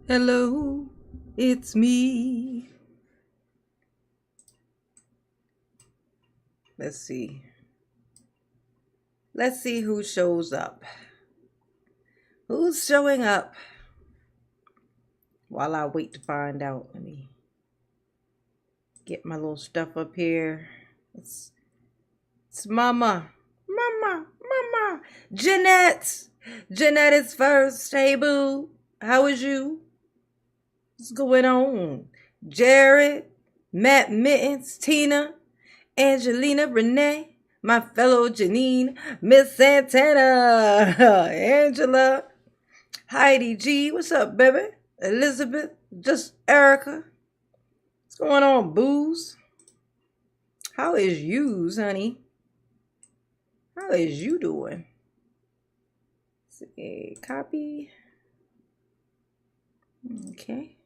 Hello, it's me. Let's see. Let's see who shows up. Who's showing up? While I wait to find out, let me get my little stuff up here. It's Mama. Mama. Jeanette. Jeanette is first. Hey, boo. How is you? What's going on? Jared, Matt Mittens, Tina, Angelina, Renee, my fellow Janine, Miss Santana, Angela, Heidi G. What's up, baby? Elizabeth, just Erica. What's going on, booze? How is yous, honey? How is you doing? Let's see, copy. Okay.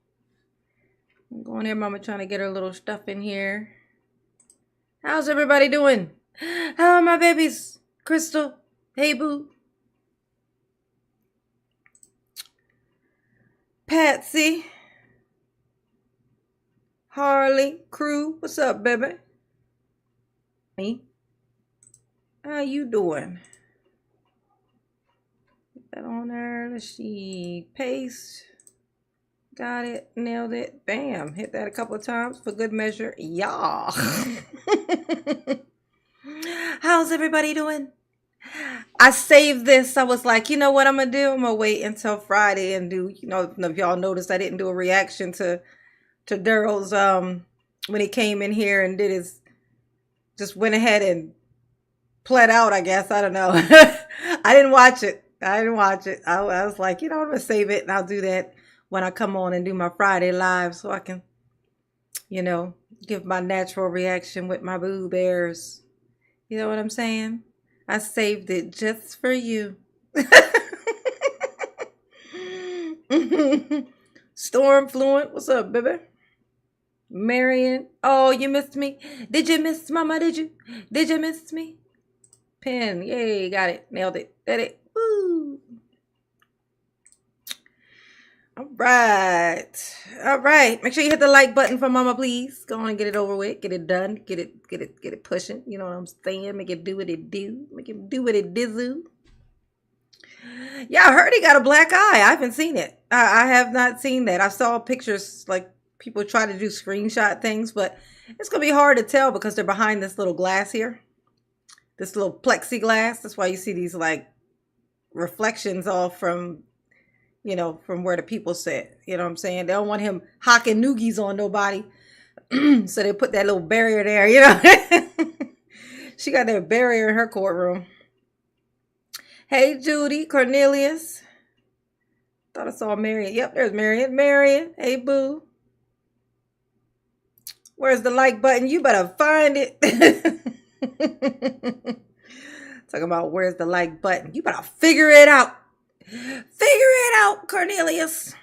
I'm going there, Mama, trying to get her little stuff in here. How's everybody doing? How are my babies? Crystal, hey, boo. Patsy, Harley, Crew, what's up, baby? Me? How you doing? Put that on there. Let's see. Paste. Got it. Nailed it. Bam. Hit that a couple of times for good measure. Yeah. How's everybody doing? I saved this. I was like, you know what I'm going to do? I'm going to wait until Friday and do, if y'all noticed, I didn't do a reaction to Daryl's, when he came in here and did his, just went ahead and pled out, I guess. I don't know. I didn't watch it. I was like, I'm going to save it and I'll do that when I come on and do my Friday live so I can, give my natural reaction with my boo bears. You know what I'm saying? I saved it just for you. Storm Fluent, what's up, baby? Marion, oh, you missed me? Did you miss Mama? Did you miss me? Pen, yay, got it, nailed it, did it, woo. All right. Make sure you hit the like button for Mama, please. Go on and get it over with. Get it done. Get it pushing. You know what I'm saying? Make it do what it do. Make it do what it do. Yeah, I heard he got a black eye. I haven't seen it. I have not seen that. I saw pictures, like people try to do screenshot things, but it's going to be hard to tell because they're behind this little glass here. This little plexiglass. That's why you see these like reflections all from from where the people sit. You know what I'm saying? They don't want him hocking noogies on nobody. So they put that little barrier there, She got that barrier in her courtroom. Hey, Judy, Cornelius. Thought I saw Marion. Yep, there's Marion. Marion, hey, boo. Where's the like button? You better find it. Talking about where's the like button. You better figure it out. Figure it out, Cornelius.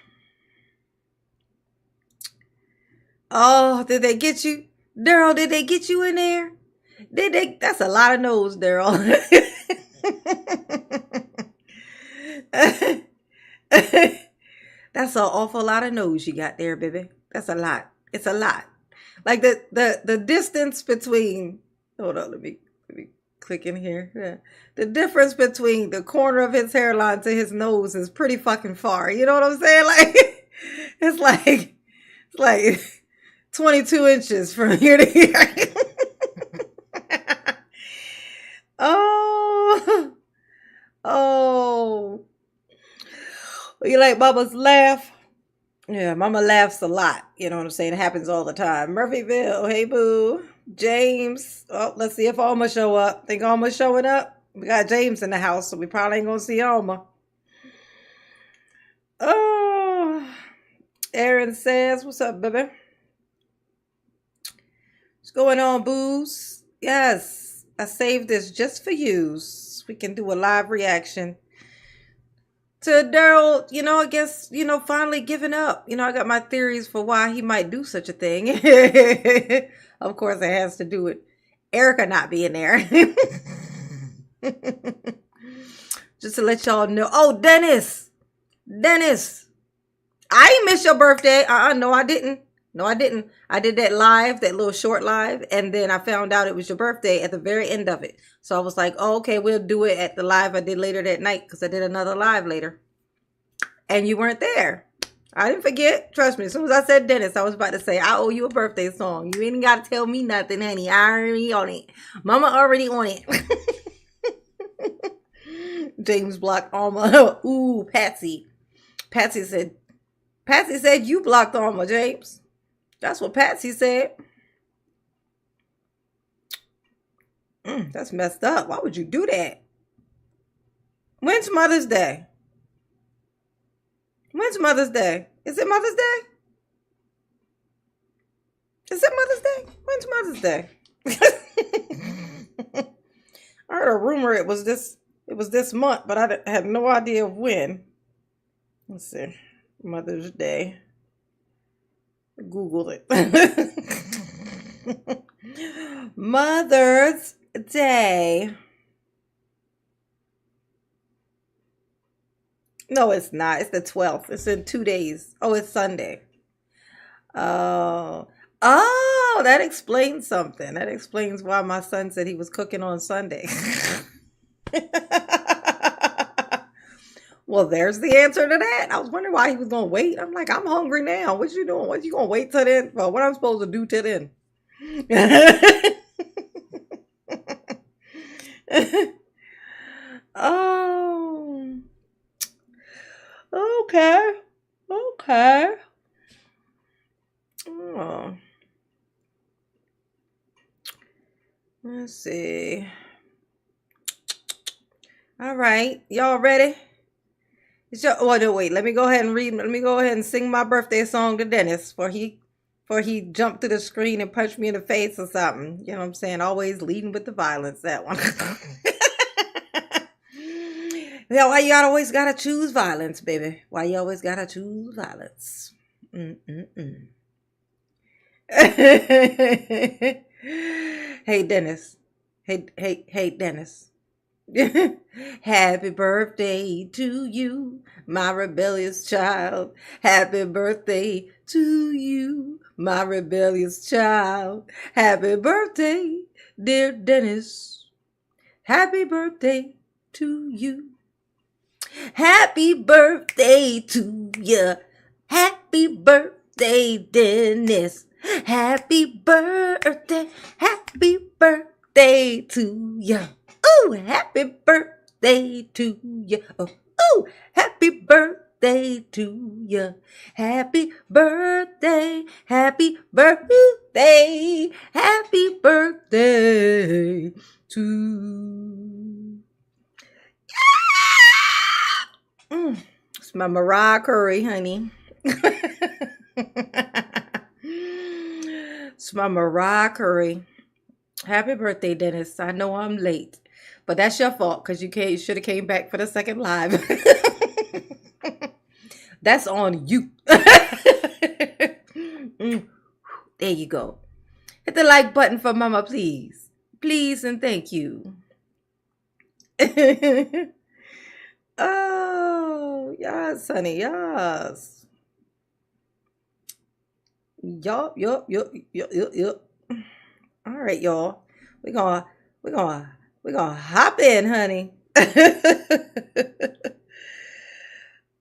Oh, did they get you? Daryl, did they get you in there? Did they? That's a lot of no's, Daryl. That's an awful lot of no's you got there, baby. That's a lot. It's a lot. Like the distance between, hold on, let me click in here. Yeah. The difference between the corner of his hairline to his nose is pretty fucking far. You know what I'm saying? Like it's like 22 inches from here to here. Oh. You like Mama's laugh? Yeah, Mama laughs a lot. You know what I'm saying? It happens all the time. Murphyville, hey boo. James. Oh, let's see if Alma show up. Think Alma's showing up? We got James in the house, so we probably ain't gonna see Alma. Oh. Aaron says, what's up, baby? What's going on, boos? Yes, I saved this just for you. So we can do a live reaction to Daryl, I guess, finally giving up. I got my theories for why he might do such a thing. Of course, it has to do with Erica not being there. Just to let y'all know. Oh, Dennis. Dennis. I ain't miss your birthday. No, I didn't. No, I didn't. I did that live, that little short live, and then I found out it was your birthday at the very end of it. So I was like, oh, okay, we'll do it at the live I did later that night because I did another live later. And you weren't there. I didn't forget. Trust me. As soon as I said Dennis, I was about to say, I owe you a birthday song. You ain't got to tell me nothing, honey. I already on it. Mama already on it. James blocked Alma. Ooh, Patsy. Patsy said you blocked Alma, James. That's what Patsy said. That's messed up. Why would you do that? When's Mother's Day? When's Mother's Day? Is it Mother's Day? Is it Mother's Day? When's Mother's Day? I heard a rumor it was this month, but I have no idea of when. Let's see. Mother's Day. Googled it. Mother's Day. No, it's not. It's the 12th. It's in 2 days. Oh, it's Sunday. Oh, that explains something. That explains why my son said he was cooking on Sunday. Well, there's the answer to that. I was wondering why he was going to wait. I'm like, I'm hungry now. What you doing? What you going to wait till then? Well, what I'm supposed to do till then? Oh, okay. Okay. Oh. Let's see. All right. Y'all ready? Oh, no, wait. Let me go ahead and read. Let me go ahead and sing my birthday song to Dennis before he jumped to the screen and punched me in the face or something. You know what I'm saying? Always leading with the violence, that one. Yeah, why you always gotta choose violence, baby? Why you always gotta choose violence? Hey, Dennis. Hey, Dennis. Happy birthday to you, my rebellious child. Happy birthday to you, my rebellious child. Happy birthday, dear Dennis. Happy birthday to you. Happy birthday to you. Happy birthday, Dennis. Happy birthday to you. Oh, happy birthday to you. Oh, happy birthday to you. Happy birthday, happy birthday, happy birthday to. It's my Mariah Curry, honey. It's my Mariah Curry. Happy birthday, Dennis. I know I'm late, but that's your fault because you should have came back for the second live. That's on you. There you go. Hit the like button for Mama, please. Please and thank you. Oh, yes, honey, yes. Yup. All right, y'all. We're gonna hop in, honey.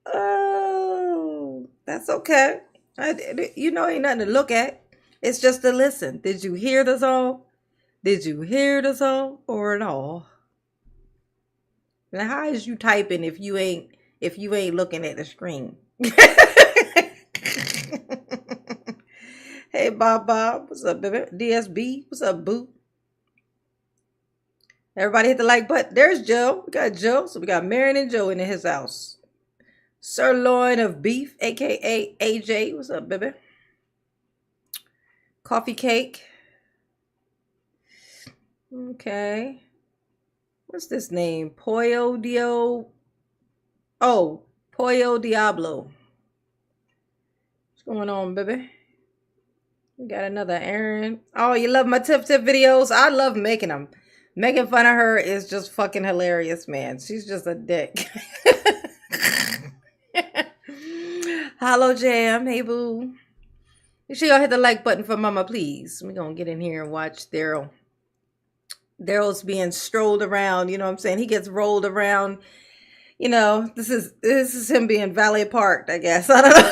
Oh, that's okay. Ain't nothing to look at. It's just to listen. Did you hear the song? Did you hear the song or no? Now, how is you typing if you ain't looking at the screen? Hey, Bob, what's up, baby? DSB, what's up, boo? Everybody hit the like button. There's Joe. We got Joe. So we got Marion and Joe in his house. Sirloin of beef, aka AJ. What's up, baby? Coffee cake. Okay. What's this name? Pollo Diablo. What's going on, baby? We got another Aaron. Oh, you love my tip videos? I love making them. Making fun of her is just fucking hilarious, man. She's just a dick. Hollow Jam. Hey, boo. You sure y'all hit the like button for Mama, please. We're going to get in here and watch Daryl. Daryl's being strolled around. You know what I'm saying? He gets rolled around. You know, this is him being valet parked, I guess. I don't know.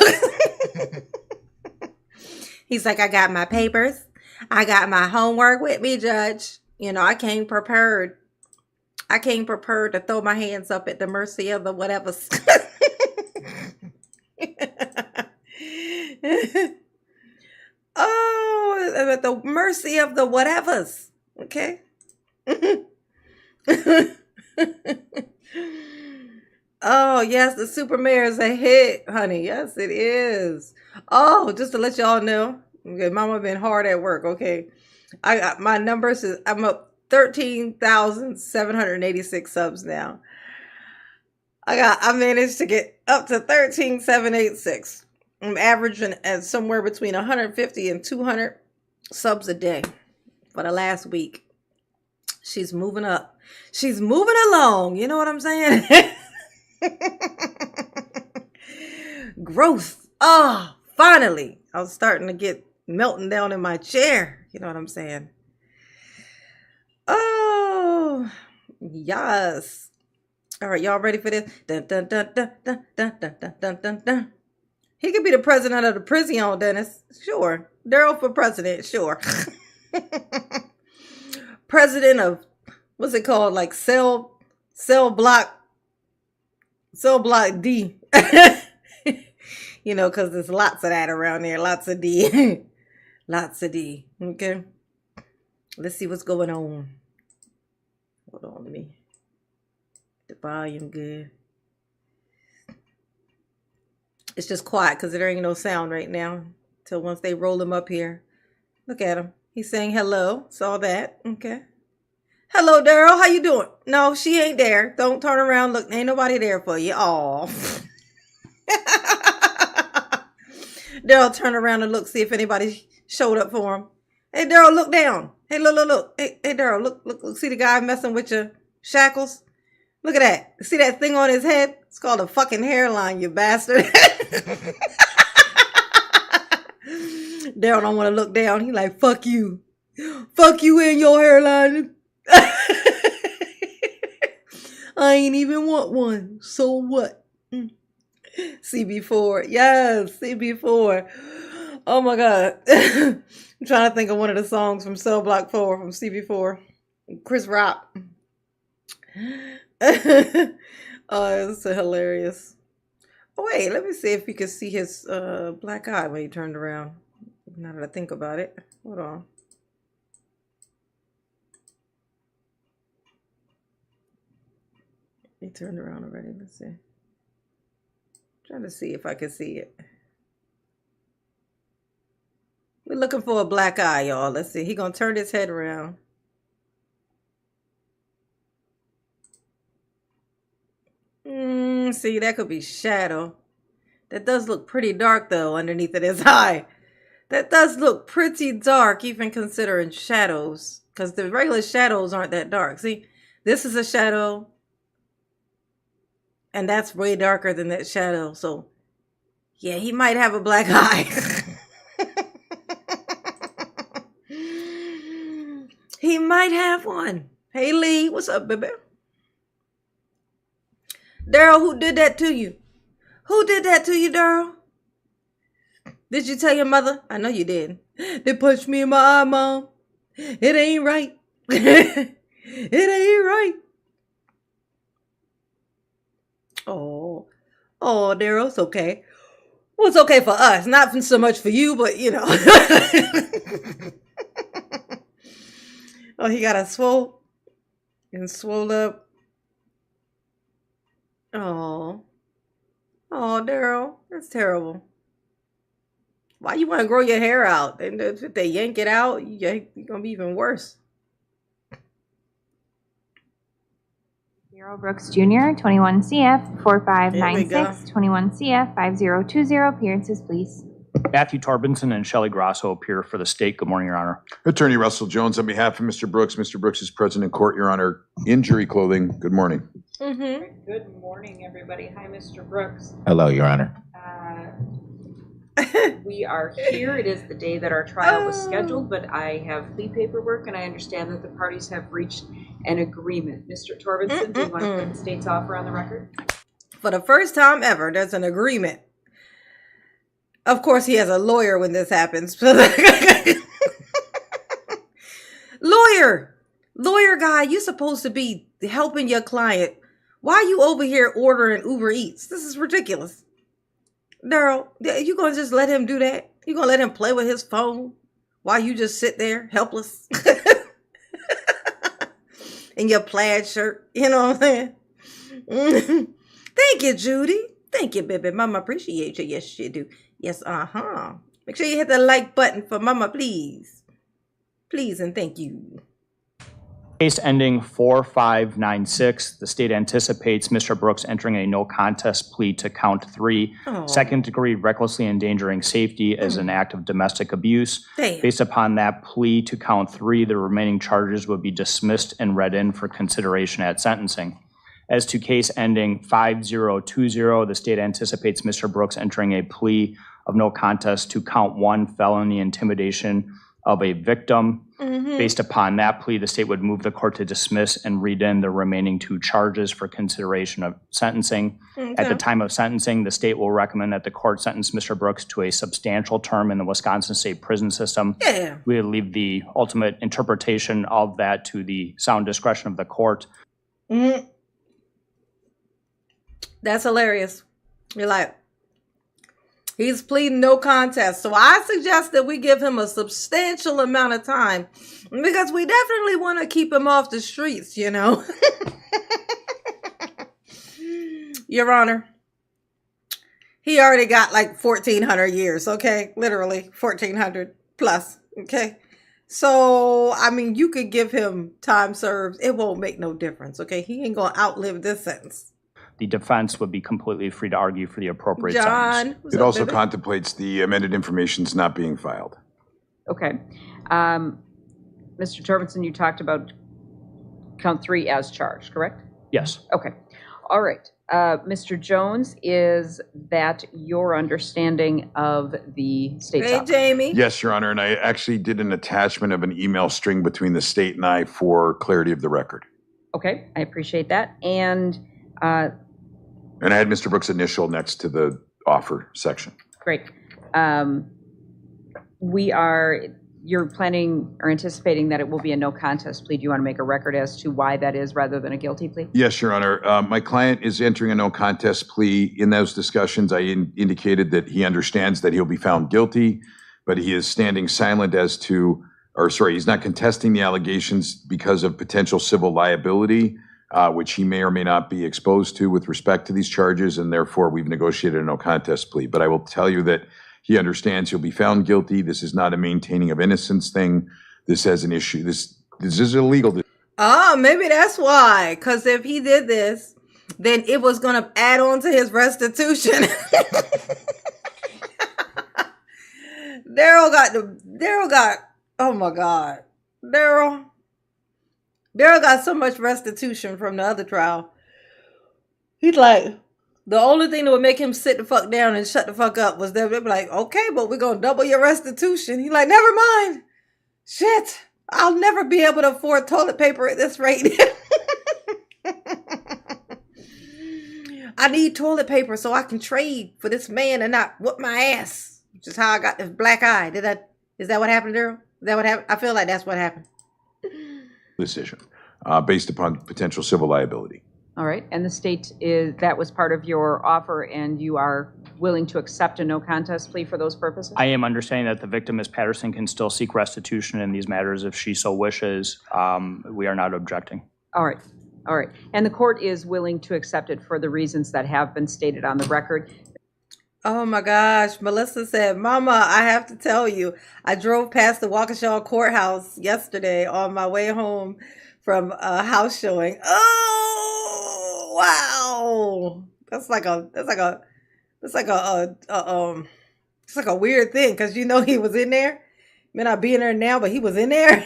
He's like, I got my papers. I got my homework with me, Judge. You know, I came prepared. I came prepared to throw my hands up at the mercy of the whatevers. Oh, at the mercy of the whatevers. Okay. Oh, yes, the super mayor is a hit, honey. Yes, it is. Oh, just to let y'all know. Okay, Mama been hard at work, okay? I got my numbers. I'm up 13,786 subs now. I managed to get up to 13,786. I'm averaging at somewhere between 150 and 200 subs a day for the last week. She's moving up. She's moving along. You know what I'm saying? Growth. Oh, finally. I was starting to get melting down in my chair. You know what I'm saying? Oh, yes. All right, y'all ready for this? Dun, dun, dun, dun, dun, dun, dun, dun, dun, dun, dun. He could be the president of the prison, Dennis. Sure. Daryl for president. Sure. President of, what's it called? Like cell block D. You know, because there's lots of that around there. Lots of D. Lots of D. Okay. Let's see what's going on. Hold on, let me get the volume good. It's just quiet because there ain't no sound right now. Till once they roll him up here. Look at him. He's saying hello. Saw that. Okay. Hello, Daryl. How you doing? No, she ain't there. Don't turn around. Look, ain't nobody there for you. Aw. Daryl turn around and look, see if anybody showed up for him. Hey, Daryl, look down. Hey, look. Hey, Daryl, look. See the guy messing with your shackles? Look at that. See that thing on his head? It's called a fucking hairline, you bastard. Daryl don't want to look down. He like, fuck you. Fuck you and your hairline. I ain't even want one. So what? CB4. Yes, CB4. Oh my God. I'm trying to think of one of the songs from Cell Block 4 from CB4. Chris Rock. Oh, it's hilarious. Oh, wait, let me see if you can see his black eye when he turned around. Now that I think about it. Hold on. He turned around already. Let's see. Trying to see if I can see it. We're looking for a black eye, y'all. Let's see. He gonna turn his head around. See, that could be shadow. That does look pretty dark, though, underneath of his eye. That does look pretty dark, even considering shadows. Because the regular shadows aren't that dark. See, this is a shadow. And that's way darker than that shadow. So, yeah, he might have a black eye. He might have one. Hey, Lee, what's up, baby? Daryl, who did that to you? Who did that to you, Daryl? Did you tell your mother? I know you did. They punched me in my eye, Mom. It ain't right. It ain't right. Oh, Daryl, it's okay. Well, it's okay for us. Not so much for you, but, you know. Oh, he got a swole up. Oh, Daryl, that's terrible. Why you want to grow your hair out? And if they yank it out, you're gonna be even worse. Darrell Brooks Jr., 21 CF 4596, 21 CF 5020. Appearances, please. Matthew Torbenson and Shelley Grosso appear for the state. Good morning, Your Honor. Attorney Russell Jones on behalf of Mr. Brooks. Mr. Brooks is present in court, Your Honor, in jury clothing. Good morning. Good morning, everybody. Hi, Mr. Brooks. Hello, Your Honor. We are here. It is the day that our trial was scheduled, but I have plea paperwork, and I understand that the parties have reached an agreement. Mr. Torbenson, do you want to put the state's offer on the record? For the first time ever, there's an agreement. Of course, he has a lawyer when this happens. Lawyer guy, you're supposed to be helping your client. Why are you over here ordering Uber Eats? This is ridiculous. Daryl, you gonna just let him do that? You gonna let him play with his phone while you just sit there helpless in your plaid shirt? You know what I'm saying? Thank you, Judy. Thank you, baby. Mama appreciate you. Yes, you do. Yes, Make sure you hit the like button for Mama, please. Please and thank you. Case ending 4-5-9-6. The state anticipates Mr. Brooks entering a no contest plea to count 3, second degree recklessly endangering safety as an act of domestic abuse. Damn. Based upon that plea to count 3, the remaining charges would be dismissed and read in for consideration at sentencing. As to case ending 5-0-2-0, the state anticipates Mr. Brooks entering a plea of no contest to count 1, felony intimidation of a victim. Based upon that plea, the state would move the court to dismiss and read in the remaining 2 charges for consideration of sentencing. At the time of sentencing, the state will recommend that the court sentence Mr. Brooks to a substantial term in the Wisconsin state prison system. Yeah. We would leave the ultimate interpretation of that to the sound discretion of the court. That's hilarious. You're like, he's pleading no contest. So I suggest that we give him a substantial amount of time because we definitely want to keep him off the streets, you know. Your Honor, he already got like 1,400 years, okay? Literally 1,400 plus, okay? So, I mean, you could give him time served. It won't make no difference, okay? He ain't going to outlive this sentence. The defense would be completely free to argue for the appropriate sentence. John, It also contemplates the amended information's not being filed. Okay. Mr. Torbenson, you talked about count 3 as charged, correct? Yes. Okay. All right. Mr. Jones, is that your understanding of the state's Hey, offer? Jamie. Yes, Your Honor, and I actually did an attachment of an email string between the state and I for clarity of the record. Okay, I appreciate that. And I had Mr. Brooks' initial next to the offer section. great. You're planning or anticipating that it will be a no contest plea. Do you want to make a record as to why that is rather than a guilty plea? Yes, Your Honor. My client is entering a no contest plea. In those discussions, I indicated that he understands that he'll be found guilty, but he is standing silent as to, he's not contesting the allegations because of potential civil liability, which he may or may not be exposed to with respect to these charges, and therefore we've negotiated a no contest plea. But I will tell you that he understands he'll be found guilty. This is not a maintaining of innocence thing. This has an issue. This is illegal. Oh, maybe that's why. Because if he did this, then it was going to add on to his restitution. Daryl got, oh my God. Daryl got so much restitution from the other trial. He's like, the only thing that would make him sit the fuck down and shut the fuck up was they'd be like, okay, but we're going to double your restitution. He's like, never mind. Shit, I'll never be able to afford toilet paper at this rate. I need toilet paper so I can trade for this man and not whoop my ass. Which is how I got this black eye. Is that what happened, Daryl? Is that what happened? I feel like that's what happened. Decision based upon potential civil liability. All right. And the state that was part of your offer, and you are willing to accept a no contest plea for those purposes? I am understanding that the victim, Ms. Patterson, can still seek restitution in these matters if she so wishes. We are not objecting. All right. All right. And the court is willing to accept it for the reasons that have been stated on the record. Oh my gosh. Melissa said, Mama, I have to tell you, I drove past the Waukesha courthouse yesterday on my way home from a house showing. Oh, wow. That's like a It's like a weird thing because you know he was in there. May not be in there now, but he was in there.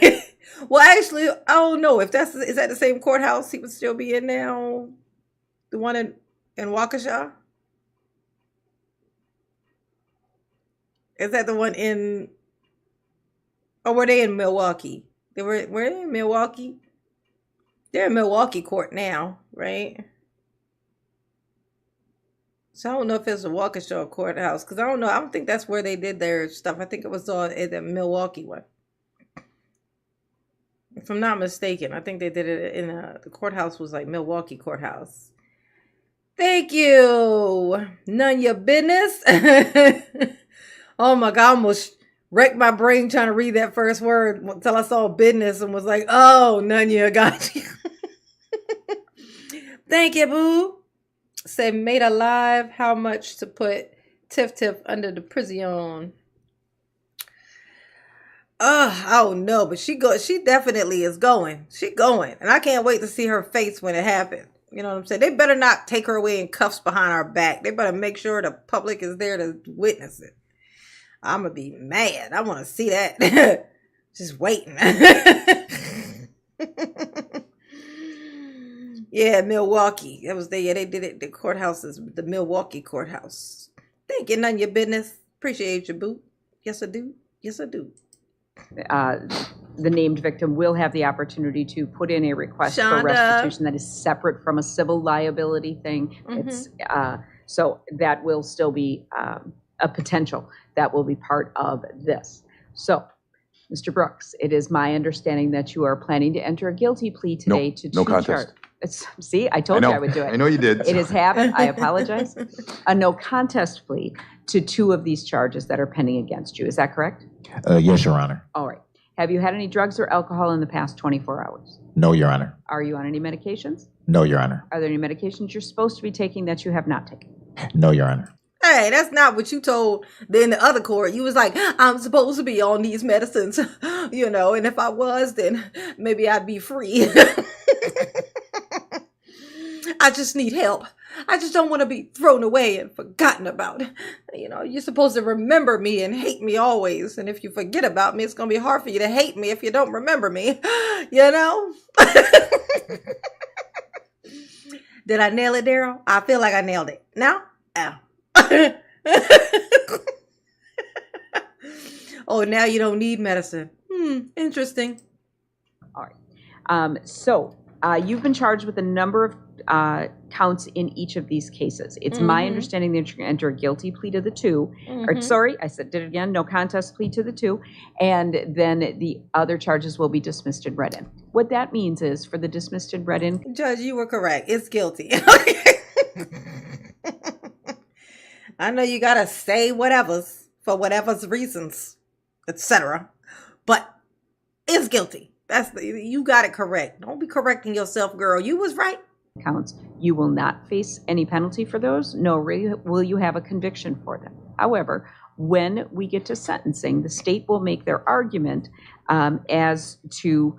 Well, actually, I don't know if is that the same courthouse he would still be in now. The one in Waukesha? Is that the one in? Or were they in Milwaukee? Were they in Milwaukee? They're in Milwaukee court now, right? So I don't know if it's a Waukesha courthouse because I don't know. I don't think that's where they did their stuff. I think it was on the Milwaukee one. If I'm not mistaken, I think they did it in the courthouse was like Milwaukee courthouse. Thank you. None your business. Oh my God, I almost wrecked my brain trying to read that first word until I saw business and was like, oh, none you got you. Thank you, boo. Say made alive. How much to put Tiff under the prison? I don't know, but she definitely is going. She going. And I can't wait to see her face when it happens. You know what I'm saying? They better not take her away in cuffs behind our back. They better make sure the public is there to witness it. I'm going to be mad. I want to see that. Just waiting. Yeah, Milwaukee. That was they did it. The courthouse is the Milwaukee courthouse. Thank you. None of your business. Appreciate you, boo. Yes, I do. Yes, I do. The named victim will have the opportunity to put in a request for Shonda. restitution that is separate from a civil liability thing. Mm-hmm. It's so that will still be a potential that will be part of this. So, Mr. Brooks, it is my understanding that you are planning to enter a guilty plea today to no two contest. See, I told you I would do it. I know you did. It has happened. I apologize. A no contest plea to two of these charges that are pending against you. Is that correct? Yes, Your Honor. All right. Have you had any drugs or alcohol in the past 24 hours? No, Your Honor. Are you on any medications? No, Your Honor. Are there any medications you're supposed to be taking that you have not taken? No, Your Honor. Hey, that's not what you told in the other court. You was like, I'm supposed to be on these medicines, you know, and if I was, then maybe I'd be free. I just need help. I just don't want to be thrown away and forgotten about. You know, you're supposed to remember me and hate me always. And if you forget about me, it's going to be hard for you to hate me if you don't remember me. You know? Did I nail it, Daryl? I feel like I nailed it. Now? Oh. Oh, now you don't need medicine. Interesting. All right. So you've been charged with a number of counts in each of these cases. It's my understanding that you're going to enter a guilty plea to the two. Or sorry, I did it again. No contest plea to the two. And then the other charges will be dismissed and read in. What that means is for the dismissed and read in. Judge, you were correct. It's guilty. I know you gotta say whatever's for whatever's reasons, etc. But it's guilty. You got it correct. Don't be correcting yourself, girl. You was right. Counts. You will not face any penalty for those, nor will you have a conviction for them. However, when we get to sentencing, the state will make their argument as to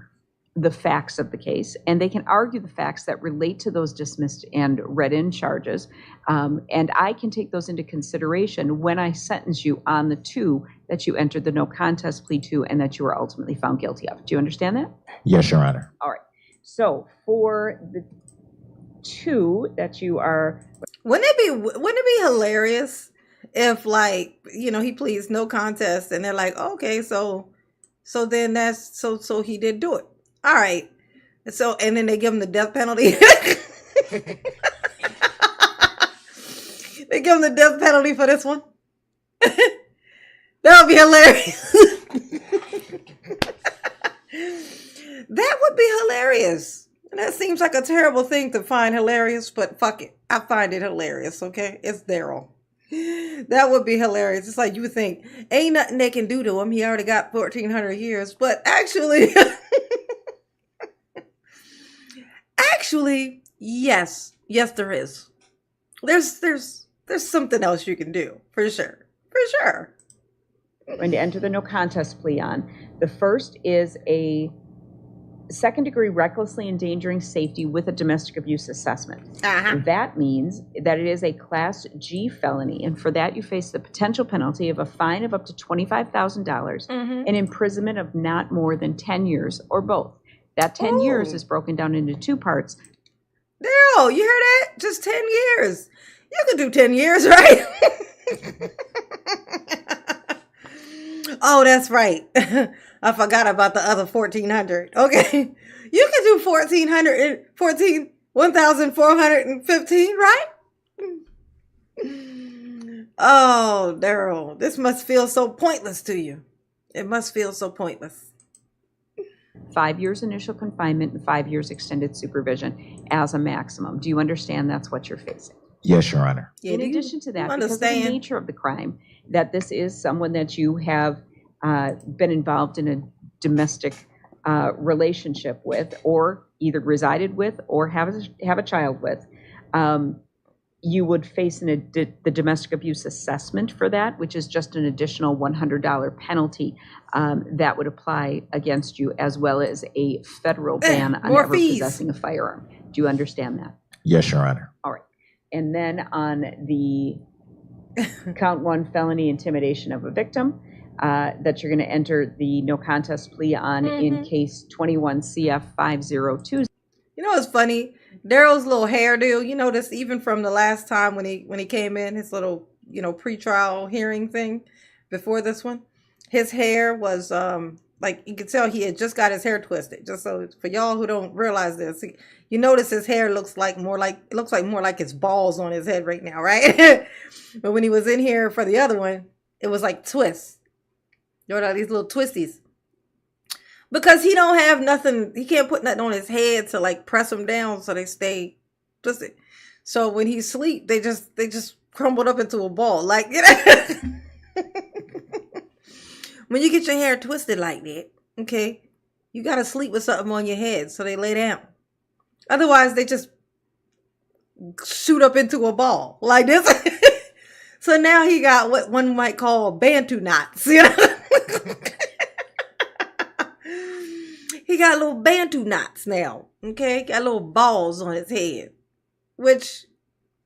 the facts of the case, and they can argue the facts that relate to those dismissed and read-in charges, and I can take those into consideration when I sentence you on the two that you entered the no contest plea to and that you were ultimately found guilty of. Do you understand that? Yes, Your Honor. All right. So for the two that you are, Wouldn't it be hilarious if, like, you know, he pleads no contest and they're like, okay, so then that's so he did do it. All right. So, and then they give him the death penalty. They give him the death penalty for this one. That would be hilarious. That would be hilarious. And that seems like a terrible thing to find hilarious, but fuck it. I find it hilarious, okay? It's Daryl. That would be hilarious. It's like you would think, ain't nothing they can do to him. He already got 1,400 years. But actually, yes. Yes, there is. There's something else you can do, for sure. For sure. going to enter the no contest plea on. The first is a second-degree recklessly endangering safety with a domestic abuse assessment. Uh-huh. That means that it is a Class G felony, and for that you face the potential penalty of a fine of up to $25,000 and imprisonment of not more than 10 years or both. That 10 years is broken down into two parts. Daryl, you hear that? Just 10 years. You can do 10 years, right? Oh, that's right. I forgot about the other 1,400. Okay. You can do 1,415, right? Oh, Daryl, this must feel so pointless to you. It must feel so pointless. 5 years initial confinement and 5 years extended supervision as a maximum. Do you understand that's what you're facing? Yes, Your Honor. Yeah, In do you addition to that, because of understand? the nature of the crime, that this is someone that you have been involved in a domestic relationship with, or either resided with, or have a child with, you would face the domestic abuse assessment for that, which is just an additional $100 penalty that would apply against you, as well as a federal ban on more ever fees. possessing a firearm. Do you understand that? Yes, Your Honor. All right. And then on the count one felony intimidation of a victim, that you're going to enter the no contest plea on in case 21 CF 502. You know what's funny? Daryl's little hairdo. You notice even from the last time when he came in, his little, pre-trial hearing thing before this one, his hair was like you could tell he had just got his hair twisted. Just so for y'all who don't realize this, you notice his hair looks more like his balls on his head right now, right? But when he was in here for the other one, it was like twists. You know, these little twisties. Because he don't have nothing, he can't put nothing on his head to like press them down so they stay twisted. So when he sleep, they just crumbled up into a ball. Like, when you get your hair twisted like that, okay, you got to sleep with something on your head so they lay down. Otherwise, they just shoot up into a ball like this. So now he got what one might call Bantu knots, He got little Bantu knots now, okay? Got little balls on his head, which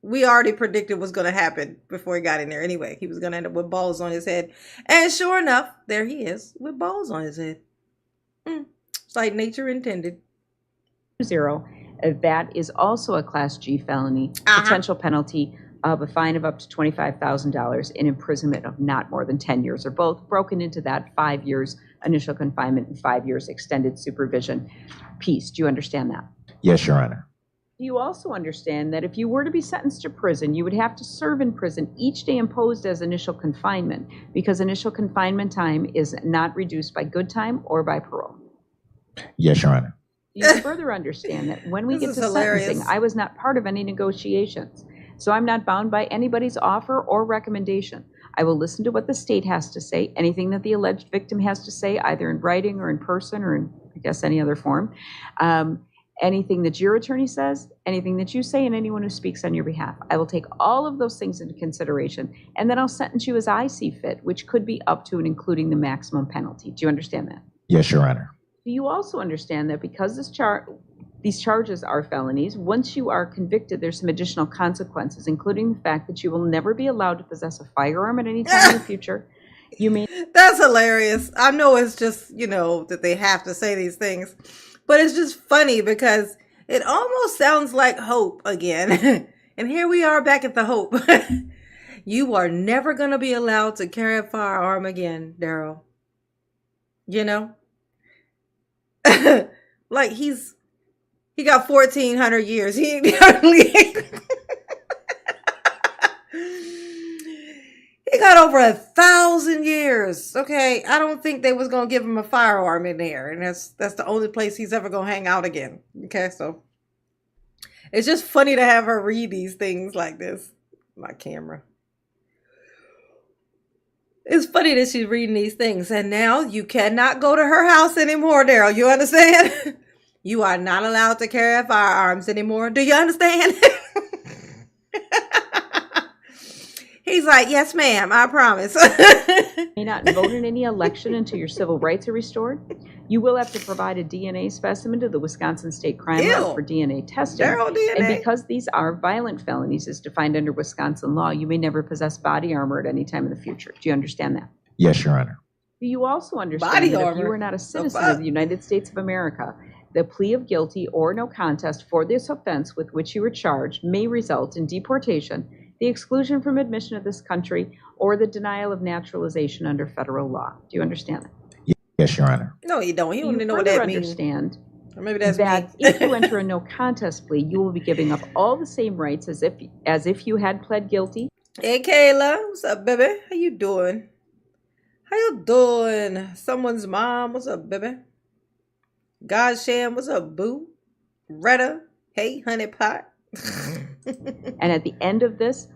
we already predicted was going to happen before he got in there anyway. He was going to end up with balls on his head. And sure enough, there he is with balls on his head. It's like nature intended. 0. That is also a Class G felony, potential penalty of a fine of up to $25,000 and imprisonment of not more than 10 years, or both, broken into that 5 years initial confinement and 5 years extended supervision piece. Do you understand that? Yes, Your Honor. Do you also understand that if you were to be sentenced to prison, you would have to serve in prison each day imposed as initial confinement, because initial confinement time is not reduced by good time or by parole? Yes, Your Honor. You further understand that when we get to sentencing, I was not part of any negotiations. So I'm not bound by anybody's offer or recommendation. I will listen to what the state has to say, anything that the alleged victim has to say, either in writing or in person or in, I guess, any other form. Anything that your attorney says, anything that you say, and anyone who speaks on your behalf. I will take all of those things into consideration, and then I'll sentence you as I see fit, which could be up to and including the maximum penalty. Do you understand that? Yes, Your Honor. Do you also understand that because these charges are felonies, once you are convicted, there's some additional consequences, including the fact that you will never be allowed to possess a firearm at any time in the future. You may. That's hilarious. I know it's just, that they have to say these things, but it's just funny because it almost sounds like hope again. And here we are back at the hope. You are never going to be allowed to carry a firearm again, Daryl. Like he got 1,400 years. He got over 1,000 years. Okay, I don't think they was gonna give him a firearm in there, and that's the only place he's ever gonna hang out again. Okay, so it's just funny to have her read these things like this. My camera. It's funny that she's reading these things, and now you cannot go to her house anymore, Daryl. You understand? You are not allowed to carry firearms anymore. Do you understand? He's like, yes, ma'am, I promise. May not vote in any election until your civil rights are restored. You will have to provide a DNA specimen to the Wisconsin State Crime Lab Ew. for DNA testing. Daryl DNA. And because these are violent felonies as defined under Wisconsin law, you may never possess body armor at any time in the future. Do you understand that? Yes, Your Honor. Do you also understand Body that if armor? you are not a citizen fuck? of the United States of America, the plea of guilty or no contest for this offense with which you were charged may result in deportation, the exclusion from admission to this country, or the denial of naturalization under federal law? Do you understand that? Yes, Your Honor. No, you don't. He Do don't you even know what further that means. understand Or maybe that's that me. if you enter a no contest plea, you will be giving up all the same rights as if you had pled guilty? Hey, Kayla. What's up, baby? How you doing? How you doing? Someone's mom. What's up, baby? God Sham. What's up, boo? Retta. Hey, honey pot. And at the end of this,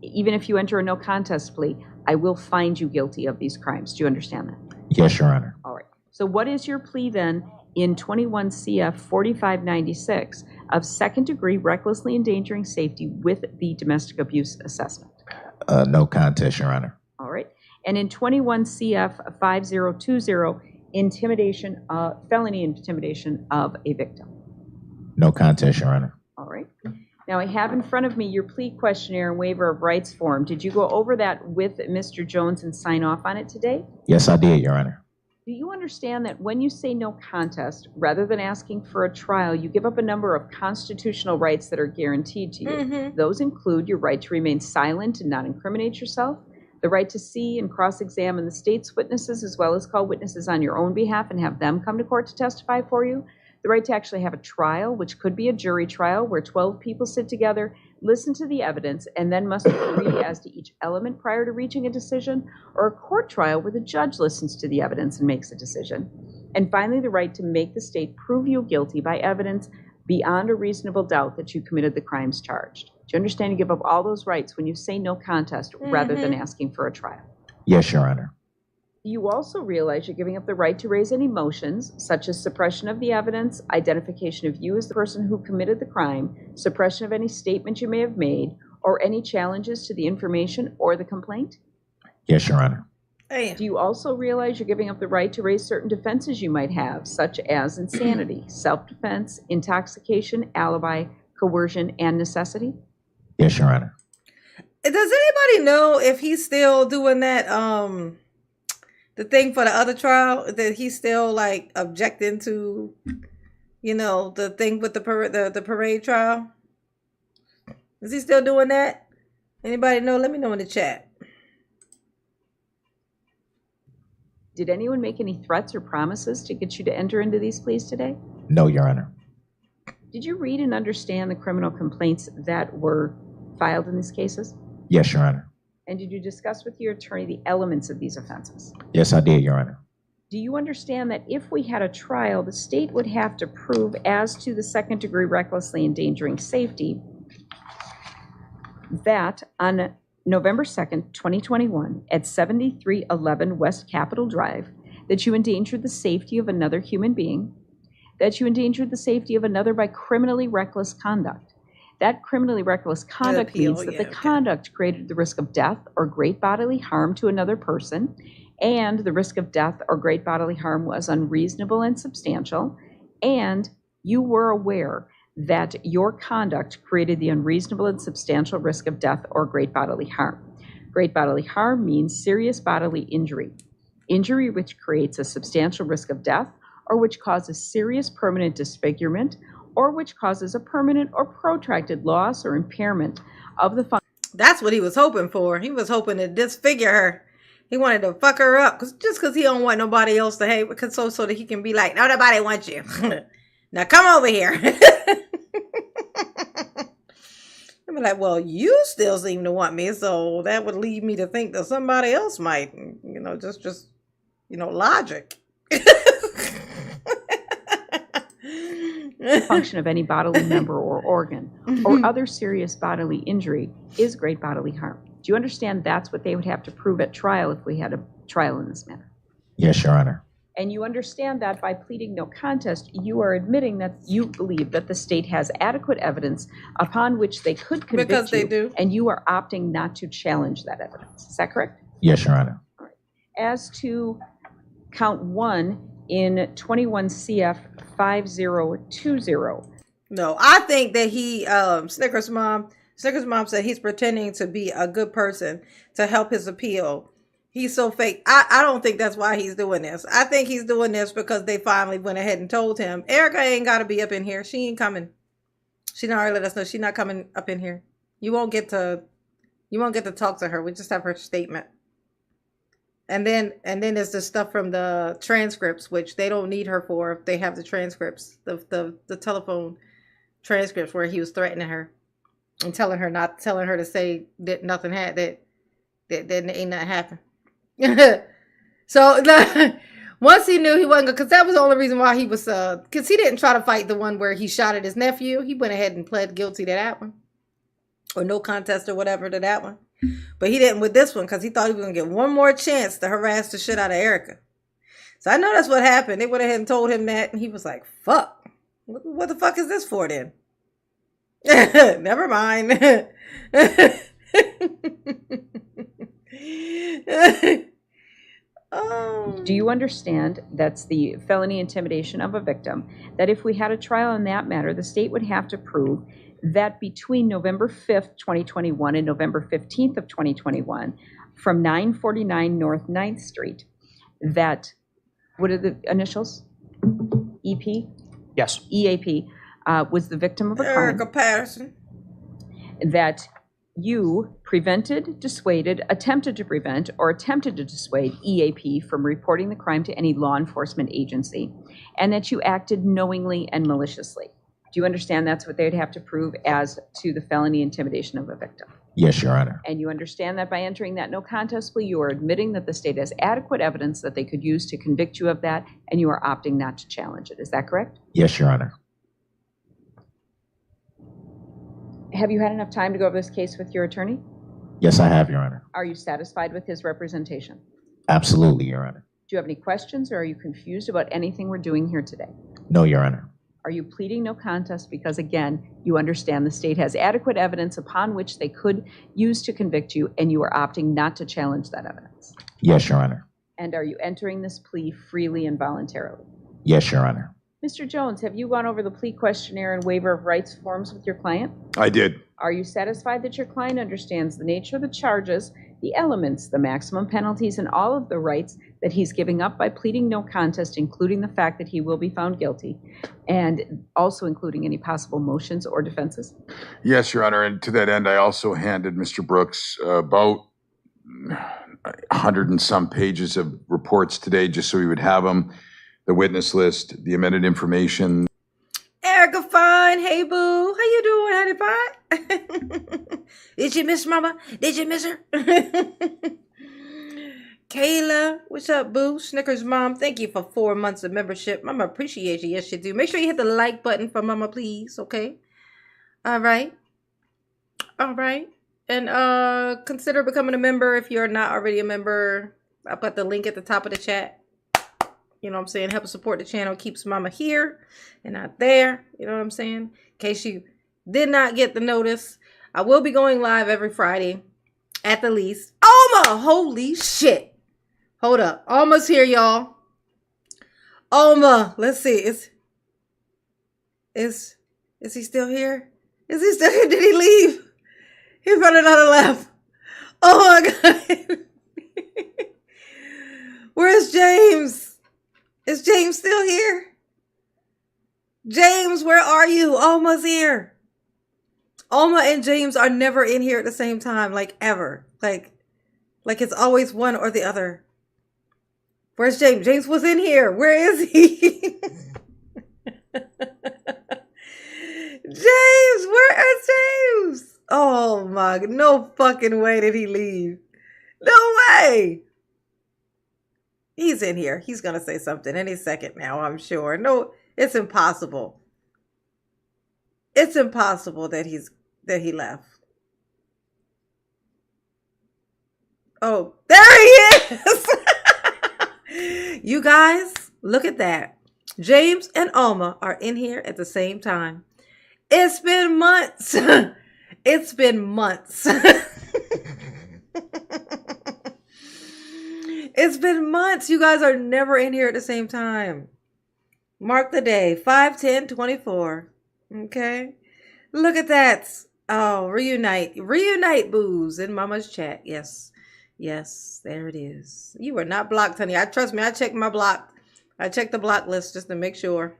even if you enter a no contest plea, I will find you guilty of these crimes. Do you understand that? Yes, Your Honor. All right. So what is your plea then in 21 CF 4596 of second degree recklessly endangering safety with the domestic abuse assessment? No contest, Your Honor. All right. And in 21 CF 5020, intimidation, felony intimidation of a victim. No contest, Your Honor. All right. Now I have in front of me your plea questionnaire and waiver of rights form. Did you go over that with Mr. Jones and sign off on it today? Yes, I did, Your Honor. Do you understand that when you say no contest, rather than asking for a trial, you give up a number of constitutional rights that are guaranteed to you? Mm-hmm. Those include your right to remain silent and not incriminate yourself, the right to see and cross-examine the state's witnesses, as well as call witnesses on your own behalf and have them come to court to testify for you, the right to actually have a trial, which could be a jury trial where 12 people sit together, listen to the evidence, and then must agree as to each element prior to reaching a decision, or a court trial where the judge listens to the evidence and makes a decision. And finally, the right to make the state prove you guilty by evidence beyond a reasonable doubt that you committed the crimes charged. Do you understand you give up all those rights when you say no contest rather than asking for a trial? Yes, Your Honor. You also realize you're giving up the right to raise any motions, such as suppression of the evidence, identification of you as the person who committed the crime, suppression of any statement you may have made, or any challenges to the information or the complaint? Yes, Your Honor. Damn. Do you also realize you're giving up the right to raise certain defenses you might have, such as insanity, self-defense, intoxication, alibi, coercion, and necessity? Yes, Your Honor. Does anybody know if he's still doing that, the thing for the other trial, that he's still like objecting to, you know, the thing with the parade trial? Is he still doing that? Anybody know? Let me know in the chat. Did anyone make any threats or promises to get you to enter into these pleas today? No, Your Honor. Did you read and understand the criminal complaints that were filed in these cases? Yes, Your Honor. And did you discuss with your attorney the elements of these offenses? Yes, I did, Your Honor. Do you understand that if we had a trial, the state would have to prove as to the second degree recklessly endangering safety that on November 2nd, 2021, at 7311 West Capitol Drive, that you endangered the safety of another human being, that you endangered the safety of another by criminally reckless conduct? That criminally reckless conduct appeal, means that yeah, the okay. conduct created the risk of death or great bodily harm to another person, and the risk of death or great bodily harm was unreasonable and substantial, and you were aware that your conduct created the unreasonable and substantial risk of death or great bodily harm. Great bodily harm means serious bodily injury, injury which creates a substantial risk of death or which causes serious permanent disfigurement or which causes a permanent or protracted loss or impairment of the function. That's what he was hoping for. He was hoping to disfigure her. He wanted to fuck her up because he don't want nobody else to hate, because so that he can be like, no, nobody wants you. Now come over here. I'm like, well, you still seem to want me, so that would lead me to think that somebody else might, you know, just logic. Function of any bodily member or organ or other serious bodily injury is great bodily harm. Do you understand that's what they would have to prove at trial if we had a trial in this manner? Yes, Your Honor. And you understand that by pleading no contest, you are admitting that you believe that the state has adequate evidence upon which they could convict Because they you, do. and you are opting not to challenge that evidence. Is that correct? Yes, Your Honor. As to count one in 21 CF 5020. No, I think that he, Snickers' mom said he's pretending to be a good person to help his appeal. He's so fake. I don't think that's why he's doing this. I think he's doing this because they finally went ahead and told him, Erica ain't got to be up in here. She ain't coming. She done already let us know she's not coming up in here. You won't get to talk to her. We just have her statement. And then there's the stuff from the transcripts, which they don't need her for if they have the transcripts, the telephone transcripts where he was threatening her and telling her to say that nothing had that ain't nothing happened. So once he knew he wasn't gonna, because that was the only reason why he was because he didn't try to fight the one where he shot at his nephew. He went ahead and pled guilty to that one, or no contest or whatever to that one. But he didn't with this one because he thought he was gonna get one more chance to harass the shit out of Erica. So I know that's what happened. They went ahead and told him that, and he was like, "Fuck, what the fuck is this for then?" Never mind. Oh. Do you understand that's the felony intimidation of a victim, that if we had a trial in that matter, the state would have to prove that between November 5th, 2021 and November 15th of 2021, from 949 North 9th Street, that, what are the initials? EP? Yes. EAP, was the victim of a crime. Erica Patterson. That you prevented, dissuaded, attempted to prevent, or attempted to dissuade EAP from reporting the crime to any law enforcement agency, and that you acted knowingly and maliciously. Do you understand that's what they'd have to prove as to the felony intimidation of a victim? Yes, Your Honor. And you understand that by entering that no contest plea, you are admitting that the state has adequate evidence that they could use to convict you of that, and you are opting not to challenge it. Is that correct? Yes, Your Honor. Have you had enough time to go over this case with your attorney? Yes, I have, Your Honor. Are you satisfied with his representation? Absolutely, Your Honor. Do you have any questions, or are you confused about anything we're doing here today? No, Your Honor. Are you pleading no contest because, again, you understand the state has adequate evidence upon which they could use to convict you, and you are opting not to challenge that evidence? Yes, Your Honor. And are you entering this plea freely and voluntarily? Yes, Your Honor. Mr. Jones, have you gone over the plea questionnaire and waiver of rights forms with your client? I did. Are you satisfied that your client understands the nature of the charges, the elements, the maximum penalties, and all of the rights that he's giving up by pleading no contest, including the fact that he will be found guilty, and also including any possible motions or defenses? Yes, Your Honor, and to that end, I also handed Mr. Brooks about 100 and some pages of reports today, just so he would have them, the witness list, the amended information. Erica fine. Hey boo. How you doing, honey pie? Did you miss mama? Did you miss her? Kayla, what's up, boo? Snickers mom, thank you for 4 months of membership. Mama appreciate you. Yes, you do. Make sure you hit the like button for mama, please. Okay. All right. All right. And consider becoming a member if you're not already a member. I'll put the link at the top of the chat. You know what I'm saying? Help support the channel. Keeps mama here and not there. You know what I'm saying? In case you did not get the notice, I will be going live every Friday at the least. Alma! Holy shit. Hold up. Alma's here, y'all. Alma. Let's see. Is he still here? Is he still here? Did he leave? He better not have left. Oh my God. Where's James? Is James still here? James, where are you? Alma's here. Alma and James are never in here at the same time, like ever. Like it's always one or the other. Where's James? James was in here. Where is he? James, where is James? Oh my, no fucking way did he leave. No way. He's in here. He's going to say something any second now, I'm sure. No, it's impossible. It's impossible that he left. Oh, there he is. You guys, look at that. James and Alma are in here at the same time. It's been months. It's been months. It's been months. You guys are never in here at the same time. Mark the day, 5/10/24. Okay. Look at that. Oh, reunite. Reunite, booze, in Mama's chat. Yes. Yes, there it is. You were not blocked, honey. Trust me, I checked my block. I checked the block list just to make sure.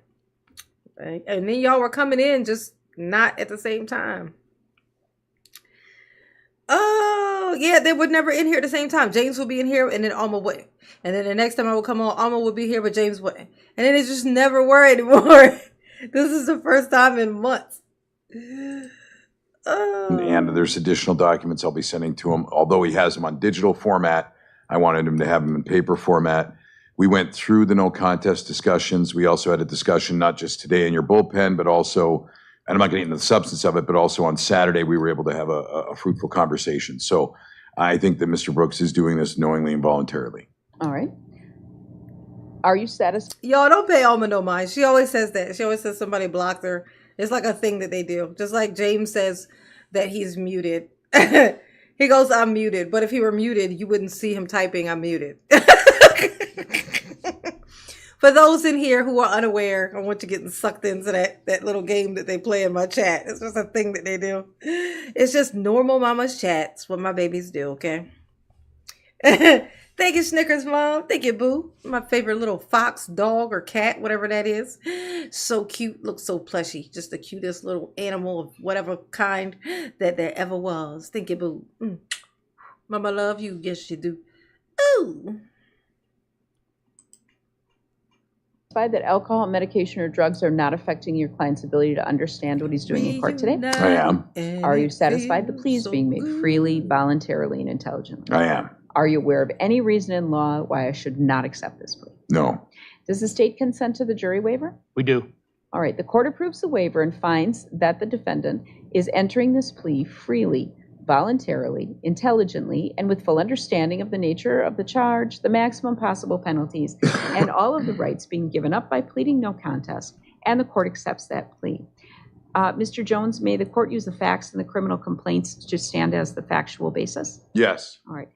Right? And then y'all were coming in, just not at the same time. Oh, yeah, they were never in here at the same time. James would be in here, and then Alma wouldn't. And then the next time I would come on, Alma would be here, but James wouldn't. And then it just never were anymore. This is the first time in months. Oh. And there's additional documents I'll be sending to him. Although he has them on digital format, I wanted him to have them in paper format. We went through the no contest discussions. We also had a discussion, not just today in your bullpen, but also, and I'm not getting into the substance of it, but also on Saturday, we were able to have a fruitful conversation. So I think that Mr. Brooks is doing this knowingly and voluntarily. All right. Are you satisfied? Y'all don't pay Alma no mind. She always says that. She always says somebody blocked her. It's like a thing that they do. Just like James says that he's muted. He goes, I'm muted. But if he were muted, you wouldn't see him typing, I'm muted. For those in here who are unaware, I want you getting sucked into that little game that they play in my chat. It's just a thing that they do. It's just normal mama's chat. It's what my babies do, okay? Thank you, Snickers Mom. Thank you, Boo. My favorite little fox, dog, or cat, whatever that is. So cute. Looks so plushy. Just the cutest little animal of whatever kind that there ever was. Thank you, Boo. Mama love you. Yes, you do. Ooh. That alcohol, medication, or drugs are not affecting your client's ability to understand what he's doing in court today? I am. Are you satisfied the plea is being made freely, voluntarily, and intelligently? I am. Are you aware of any reason in law why I should not accept this plea? No. Does the state consent to the jury waiver? We do. All right, the court approves the waiver and finds that the defendant is entering this plea freely, voluntarily, intelligently, and with full understanding of the nature of the charge, the maximum possible penalties, and all of the rights being given up by pleading no contest, and the court accepts that plea. Mr. Jones, may the court use the facts in the criminal complaints to stand as the factual basis? Yes. All right.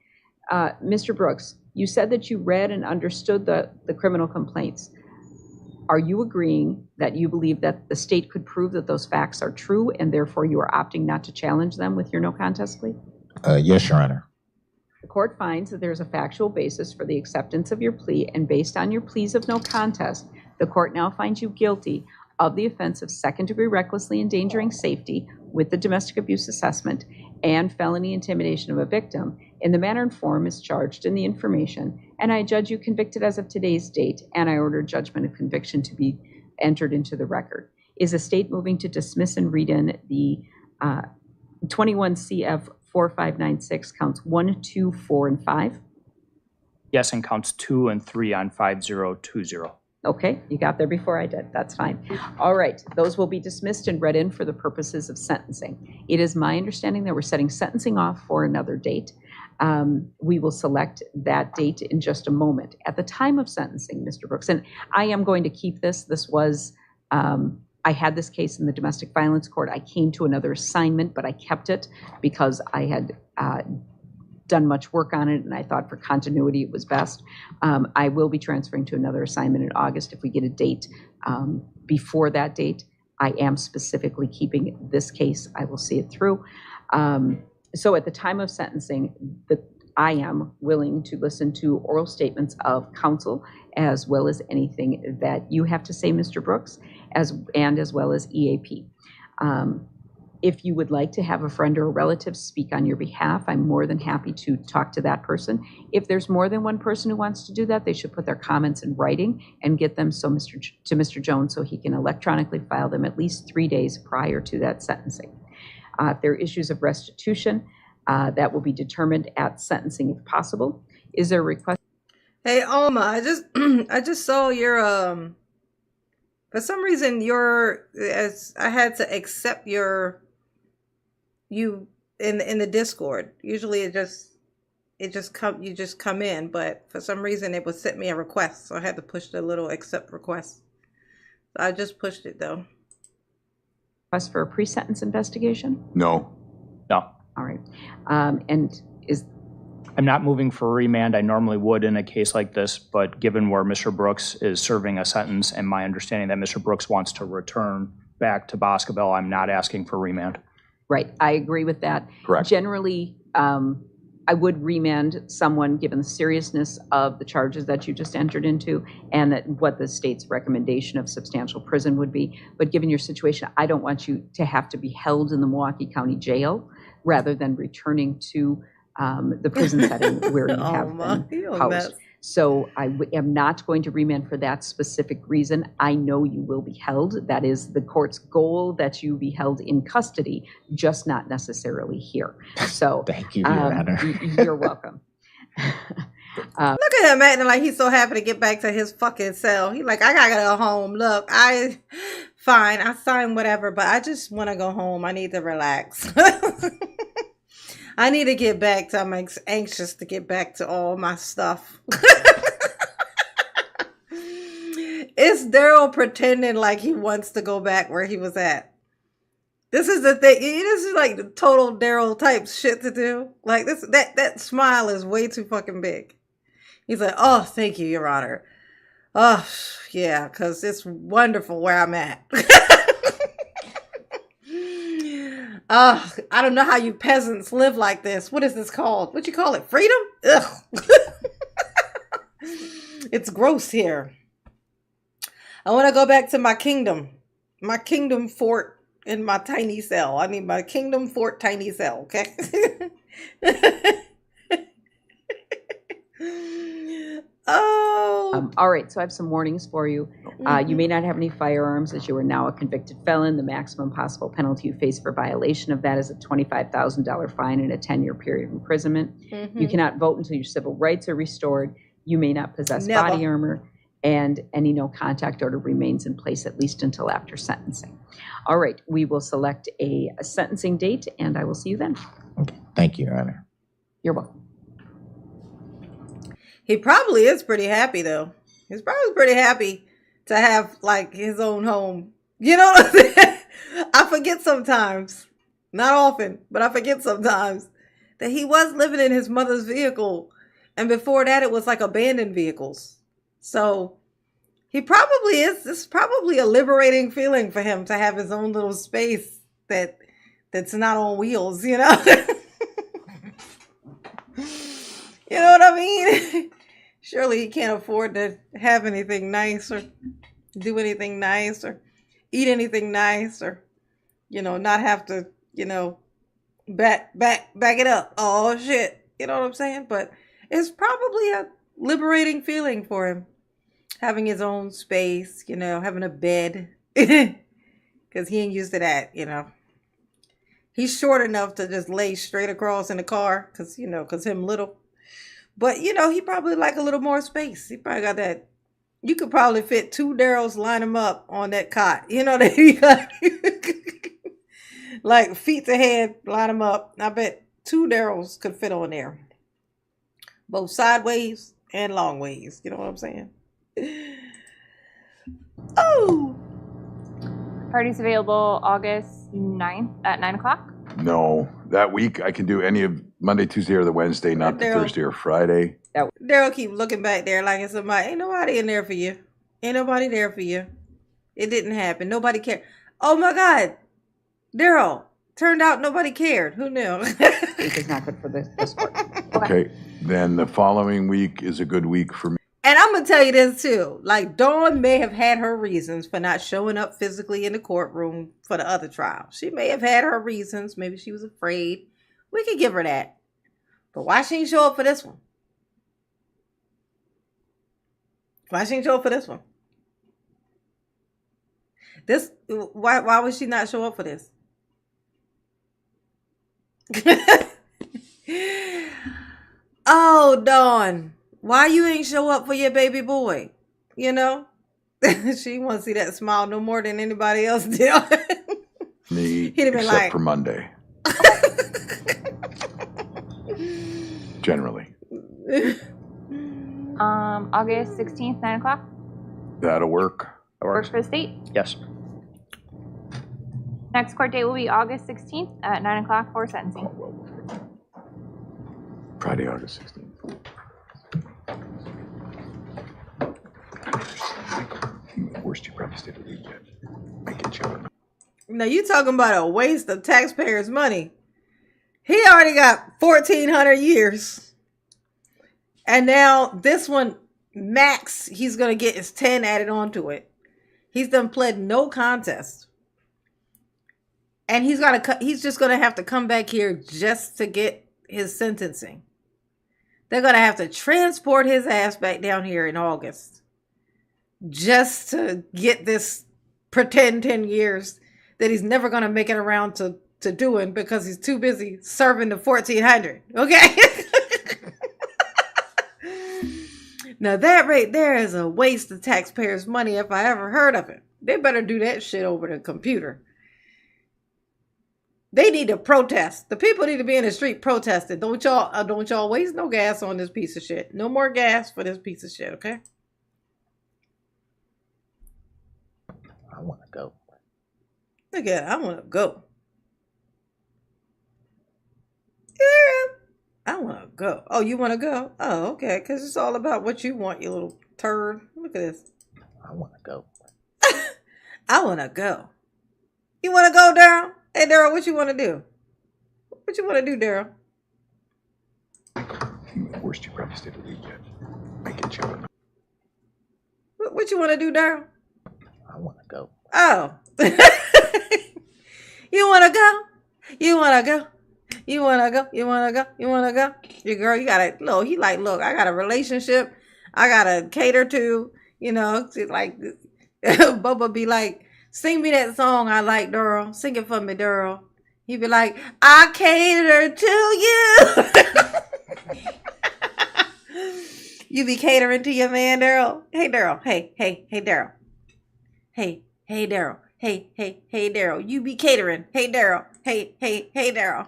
Mr. Brooks, you said that you read and understood the criminal complaints. Are you agreeing that you believe that the state could prove that those facts are true and therefore you are opting not to challenge them with your no contest plea? Yes, Your Honor. The court finds that there's a factual basis for the acceptance of your plea, and based on your pleas of no contest, the court now finds you guilty of the offense of second-degree recklessly endangering safety with the domestic abuse assessment and felony intimidation of a victim in the manner and form as charged in the information, and I judge you convicted as of today's date, and I order judgment of conviction to be entered into the record. Is the state moving to dismiss and read in the 21 CF 4596 counts 1, 2, 4, and 5? Yes, and counts 2 and 3 on 5020. Okay, you got there before I did. That's fine. All right, those will be dismissed and read in for the purposes of sentencing. It is my understanding that we're setting sentencing off for another date. We will select that date in just a moment. At the time of sentencing, Mr. Brooks, and I am going to keep this. This was, I had this case in the domestic violence court. I came to another assignment, but I kept it because I had done much work on it, and I thought for continuity it was best. I will be transferring to another assignment in August. If we get a date before that date, I am specifically keeping this case. I will see it through. So at the time of sentencing, I am willing to listen to oral statements of counsel as well as anything that you have to say, Mr. Brooks, as well as EAP. If you would like to have a friend or a relative speak on your behalf, I'm more than happy to talk to that person. If there's more than one person who wants to do that, they should put their comments in writing and get them to Mr. Jones so he can electronically file them at least 3 days prior to that sentencing. If there are issues of restitution, that will be determined at sentencing if possible. Is there a request? Hey, Alma, I just saw your for some reason I had to accept you in the Discord. Usually you just come in, but for some reason it would send me a request, so I had to push the little accept request. So I just pushed it though. Request for a pre-sentence investigation? No. No. All right. And I'm not moving for remand. I normally would in a case like this, but given where Mr. Brooks is serving a sentence and my understanding that Mr. Brooks wants to return back to Boscoville, I'm not asking for remand. Right, I agree with that. Correct. Generally, I would remand someone given the seriousness of the charges that you just entered into and that what the state's recommendation of substantial prison would be. But given your situation, I don't want you to have to be held in the Milwaukee County Jail rather than returning to the prison setting where you have been housed. So I am not going to remand for that specific reason. I know you will be held. That is the court's goal, that you be held in custody, just not necessarily here. So Thank you, Your Honor. You're welcome. Look at him acting like he's so happy to get back to his fucking cell. He's like, I gotta go home. Look, I signed whatever, but I just want to go home. I need to relax. I need to get back to, I'm anxious to get back to all my stuff. It's Daryl pretending like he wants to go back where he was at. This is the thing. This is like the total Daryl type shit to do. Like this, that smile is way too fucking big. He's like, oh, thank you, Your Honor. Oh, yeah, because it's wonderful where I'm at. I don't know how you peasants live like this. What is this called? What you call it? Freedom? Ugh. It's gross here. I want to go back to my kingdom fort in my tiny cell. I need my kingdom fort tiny cell, okay? Oh. All right, so I have some warnings for you. You may not have any firearms as you are now a convicted felon. The maximum possible penalty you face for violation of that is a $25,000 fine and a 10-year period of imprisonment. You cannot vote until your civil rights are restored. You may not possess body armor, and any no-contact order remains in place at least until after sentencing. All right, we will select a sentencing date, and I will see you then. Okay. Thank you, Your Honor. You're welcome. He probably is pretty happy, though. He's probably pretty happy to have, like, his own home. You know what I'm saying? I forget sometimes, not often, but I forget sometimes that he was living in his mother's vehicle. And before that, it was like abandoned vehicles. So he probably is. This is probably a liberating feeling for him to have his own little space that's not on wheels, you know? You know what I mean? Surely he can't afford to have anything nice or do anything nice or eat anything nice or, you know, not have to, you know, back it up. Oh, shit. You know what I'm saying? But it's probably a liberating feeling for him. Having his own space, you know, having a bed. Because he ain't used to that, you know. He's short enough to just lay straight across in the car because, you know, because him little. But, you know, he probably like a little more space. He probably got that. You could probably fit 2 Daryls, line them up on that cot. You know, that he got like feet to head, line them up. I bet 2 Daryls could fit on there. Both sideways and long ways. You know what I'm saying? Oh. Parties available August 9th at 9 o'clock. No, that week I can do any of Monday, Tuesday, or the Wednesday, not the Daryl. Thursday or Friday. Daryl keep looking back there like it's somebody. Ain't nobody in there for you. Ain't nobody there for you. It didn't happen. Nobody cared. Oh my God. Daryl. Turned out nobody cared. Who knew? It's not good for this court. Okay, then the following week is a good week for me. And I'm going to tell you this too. Like, Dawn may have had her reasons for not showing up physically in the courtroom for the other trial. She may have had her reasons. Maybe she was afraid. We could give her that. But why she didn't show up for this one? Why she didn't show up for this one? Why would she not show up for this? Oh, Dawn. Why you ain't show up for your baby boy? You know? She wants to see that smile no more than anybody else did. Me, He'd have been except like, for Monday. Generally. August 16th, 9 o'clock. That'll work. Works for the state. Yes. Next court date will be August 16th at 9 o'clock for sentencing. Friday, August 16th. Worst you probably stayed a week yet. I get you. Now you talking about a waste of taxpayers' money. He already got 1,400 years. And now this one, max, he's going to get his 10 added onto it. He's done pled no contest. And he's just going to have to come back here just to get his sentencing. They're going to have to transport his ass back down here in August just to get this pretend 10 years that he's never going to make it around to doing because he's too busy serving the 1,400. Okay? Now that right there is a waste of taxpayers' money if I ever heard of it. They better do that shit over the computer. They need to protest. The people need to be in the street protesting. Don't y'all waste no gas on this piece of shit. No more gas for this piece of shit, okay? I want to go. Look at it. I want to go. Yeah. I want to go. Oh, you want to go? Oh, okay. Because it's all about what you want, you little turd. Look at this. I want to go. I want to go. You want to go, Daryl? Hey, Daryl, what you want to do? What you want to do, Daryl? Worst you probably stayed a week yet. I get you. What you want to do, Daryl? I want to go. Oh. You want to go? You want to go? You want to go? You want to go? You want to go? Your girl, you got to, look, he like, look, I got a relationship. I got to cater to, you know, like, Bubba be like, sing me that song I like, Daryl. Sing it for me, Daryl. He be like, I cater to you. You be catering to your man, Daryl. Hey, Daryl. Hey, Daryl. Hey, Daryl. Hey, Daryl. You be catering. Hey, Daryl. Hey, Daryl.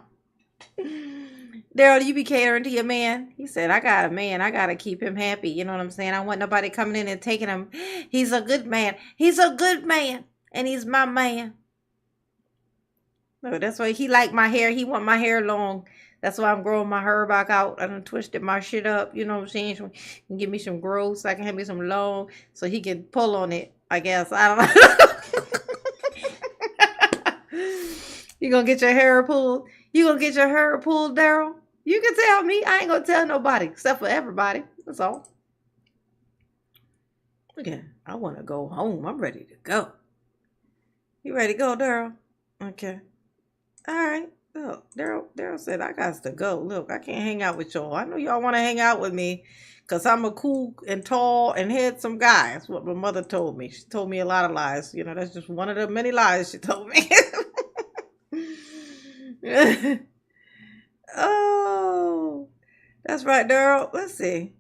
Daryl, you be catering to your man? He said, I got a man. I got to keep him happy. You know what I'm saying? I want nobody coming in and taking him. He's a good man. He's a good man. And he's my man. No, that's why he like my hair. He want my hair long. That's why I'm growing my hair back out. I done twisted my shit up. You know what I'm saying? So he can give me some growth so I can have me some long so he can pull on it, I guess. I don't know. You gonna get your hair pulled? You gonna get your hair pulled, Daryl? You can tell me. I ain't gonna tell nobody except for everybody. That's all. Okay, I want to go home. I'm ready to go. You ready to go, Daryl? Okay. All right. Look, Daryl said, I got to go. Look, I can't hang out with y'all. I know y'all want to hang out with me because I'm a cool and tall and handsome guy. That's what my mother told me. She told me a lot of lies. You know, that's just one of the many lies she told me. Oh, that's right, Daryl. Let's see.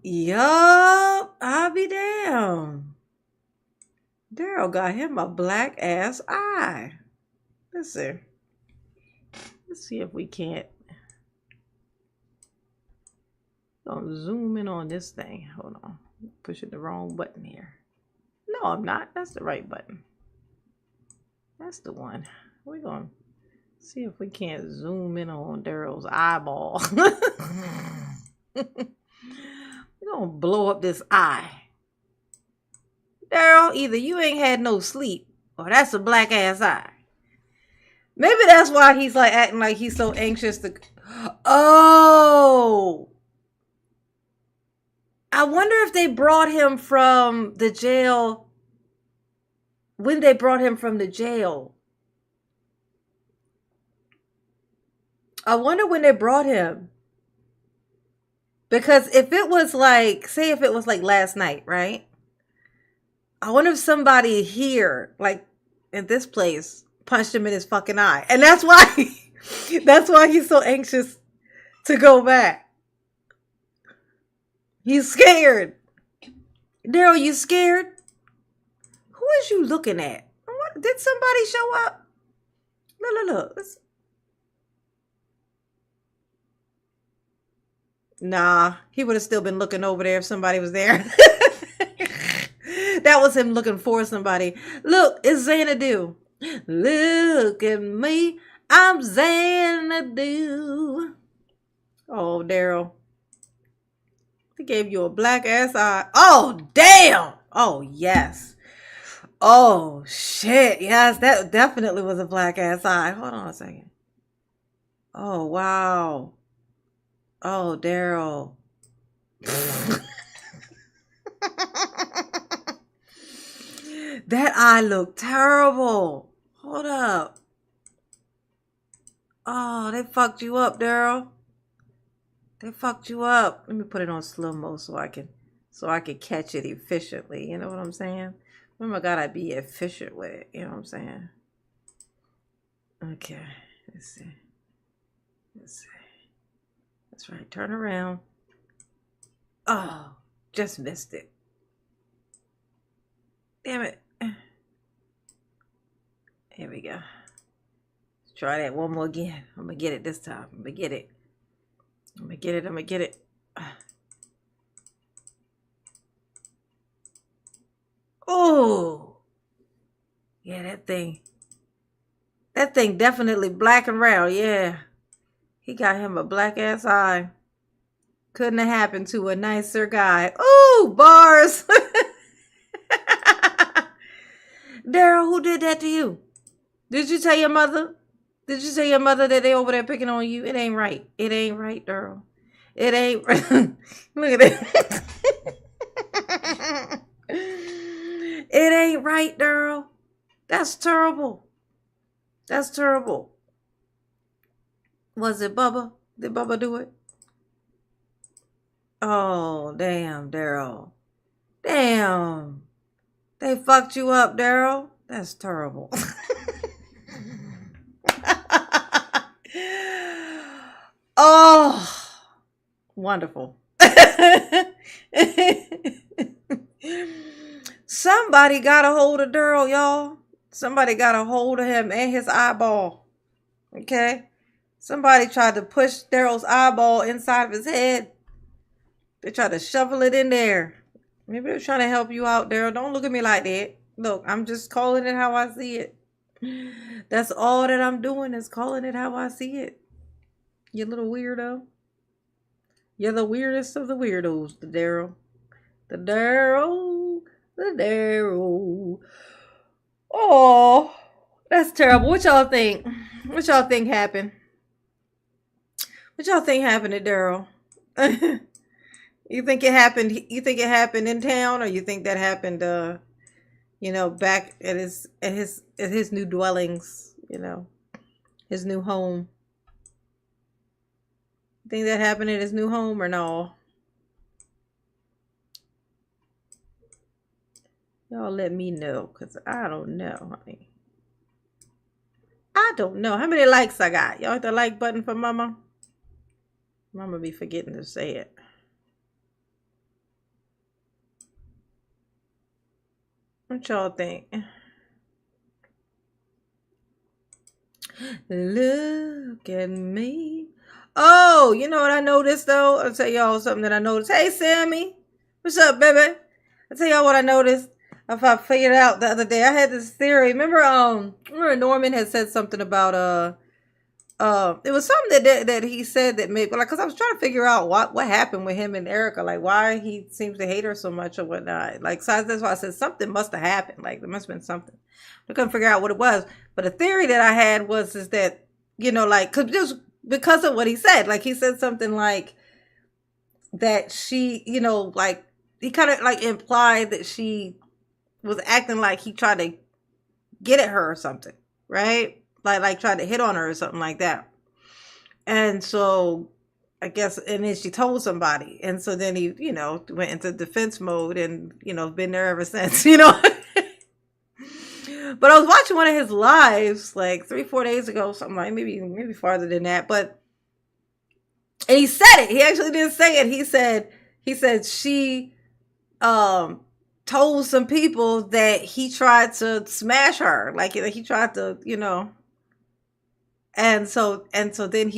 Yup, I'll be damned. Daryl got him a black ass eye. Let's see. Let's see if we can't. Gonna zoom in on this thing. Hold on. Pushing the wrong button here. No, I'm not. That's the right button. That's the one. We're gonna see if we can't zoom in on Daryl's eyeball. We're gonna blow up this eye. Daryl, either you ain't had no sleep or that's a black ass eye. Maybe that's why he's like acting like he's so anxious to. Oh, I wonder if they brought him from the jail. When they brought him from the jail. I wonder when they brought him. Because if it was like, say if it was like last night, right? I wonder if somebody here, like in this place, punched him in his fucking eye. And that's why he's so anxious to go back. He's scared. Daryl, you scared? Who is you looking at? What, did somebody show up? Look. Nah, he would have still been looking over there if somebody was there. That was him looking for somebody. Look, it's Xanadu. Look at me. I'm Xanadu. Oh, Daryl. They gave you a black ass eye. Oh, damn. Oh, yes. Oh, shit. Yes, that definitely was a black ass eye. Hold on a second. Oh, wow. Oh, Daryl. That eye looked terrible. Hold up. Oh, they fucked you up, Daryl. They fucked you up. Let me put it on slow mo so I can catch it efficiently. You know what I'm saying? Oh my God, I'd be efficient with it. You know what I'm saying? Okay. Let's see. Let's see. That's right. Turn around. Oh, just missed it. Damn it. Here we go. Let's try that one more again. I'm gonna get it this time. I'm gonna get it. I'm gonna get it. I'm gonna get it. Oh, yeah, that thing definitely black and round. Yeah, he got him a black ass eye. Couldn't have happened to a nicer guy. Ooh, bars. Daryl, who did that to you? Did you tell your mother? Did you tell your mother that they over there picking on you? It ain't right. It ain't right, Daryl. It ain't right. Look at it. It ain't right, Daryl. That's terrible. That's terrible. Was it Bubba? Did Bubba do it? Oh, damn, Daryl. Damn. They fucked you up, Daryl. That's terrible. Oh, wonderful. Somebody got a hold of Daryl, y'all. Somebody got a hold of him and his eyeball. Okay? Somebody tried to push Daryl's eyeball inside of his head. They tried to shovel it in there. Maybe they're trying to help you out, Daryl. Don't look at me like that. Look, I'm just calling it how I see it. That's all that I'm doing is calling it how I see it. You little weirdo. You're the weirdest of the weirdos, the Daryl. The Daryl. The Daryl. Oh, that's terrible. What y'all think? What y'all think happened? What y'all think happened to Daryl? You think it happened? You think it happened in town, or you think that happened, back at his new dwellings, his new home? Think that happened at his new home or no? Y'all let me know, because I don't know, honey. I don't know. How many likes I got? Y'all hit the like button for Mama? Mama be forgetting to say it. What y'all think? Look at me. Oh, you know what I noticed though? I'll tell y'all something that I noticed. Hey, Sammy. What's up, baby? I'll tell y'all what I noticed. If I figured it out the other day, I had this theory. Remember Norman had said something about it was something that he said that made, like, because I was trying to figure out what happened with him and Erica, like why he seems to hate her so much or whatnot. Like, so that's why I said something must have happened. Like, there must have been something. I couldn't figure out what it was. But the theory that I had is that, like, because of what he said. Like, he said something like that she, like, he kind of like implied that she was acting like he tried to get at her or something, right? Like tried to hit on her or something like that. And so I guess, and then she told somebody. And so then he, went into defense mode and, been there ever since, But I was watching one of his lives like 3-4 days ago, something like maybe farther than that. But, and he said it. He actually didn't say it. He said she told some people that he tried to smash her. Like he tried to, and so then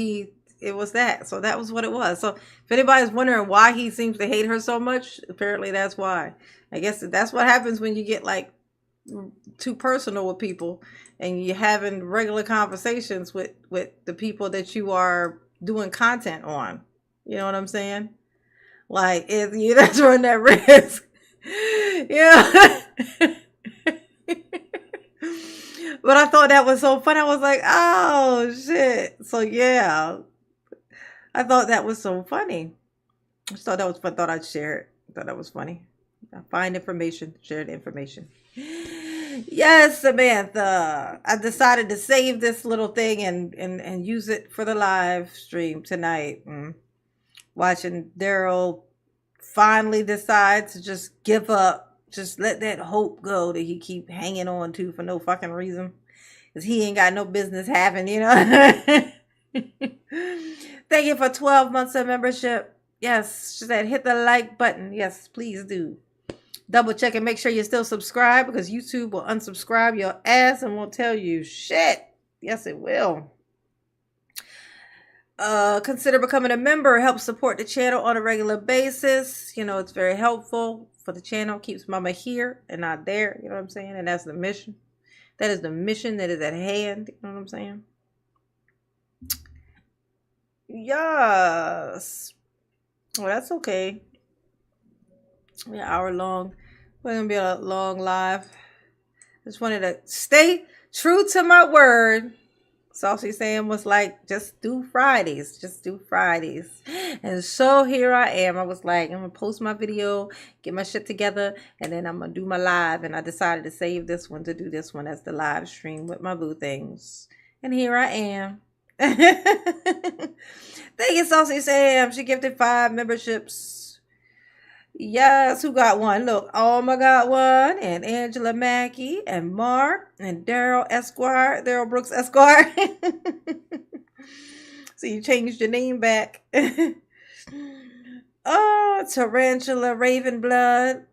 it was that. So that was what it was. So if anybody's wondering why he seems to hate her so much, apparently that's why. I guess that's what happens when you get like too personal with people and you're having regular conversations with the people that you are doing content on. You know what I'm saying? Like, if you just run that risk. Yeah. But I thought that was so fun. I was like, oh, shit. So, yeah. I thought that was so funny. I just thought that was fun. Thought I'd share it. Thought that was funny. I find information, share the information. Yes, Samantha. I decided to save this little thing and use it for the live stream tonight. Watching Daryl finally decide to just give up. Just let that hope go that he keep hanging on to for no fucking reason. Because he ain't got no business having, you know. Thank you for 12 months of membership. Yes, she said hit the like button. Yes, please do. Double check and make sure you're still subscribed, because YouTube will unsubscribe your ass and won't tell you shit. Yes, it will. Consider becoming a member. Help support the channel on a regular basis. You know, it's very helpful for the channel. Keeps mama here and not there. You know what I'm saying? And that's the mission. That is the mission that is at hand. You know what I'm saying? Yes. Well, that's okay. We're an hour long. We're going to be a long live. Just wanted to stay true to my word. Saucy Sam was like, just do Fridays. Just do Fridays. And so here I am. I was like, I'm going to post my video, get my shit together, and then I'm going to do my live. And I decided to save this one to do this one as the live stream with my boo things. And here I am. Thank you, Saucy Sam. She gifted 5 memberships. Yes, who got one? Look, Alma got one, and Angela Mackey, and Mark, and Daryl Esquire, Daryl Brooks Esquire. So you changed your name back. Oh, Tarantula Ravenblood.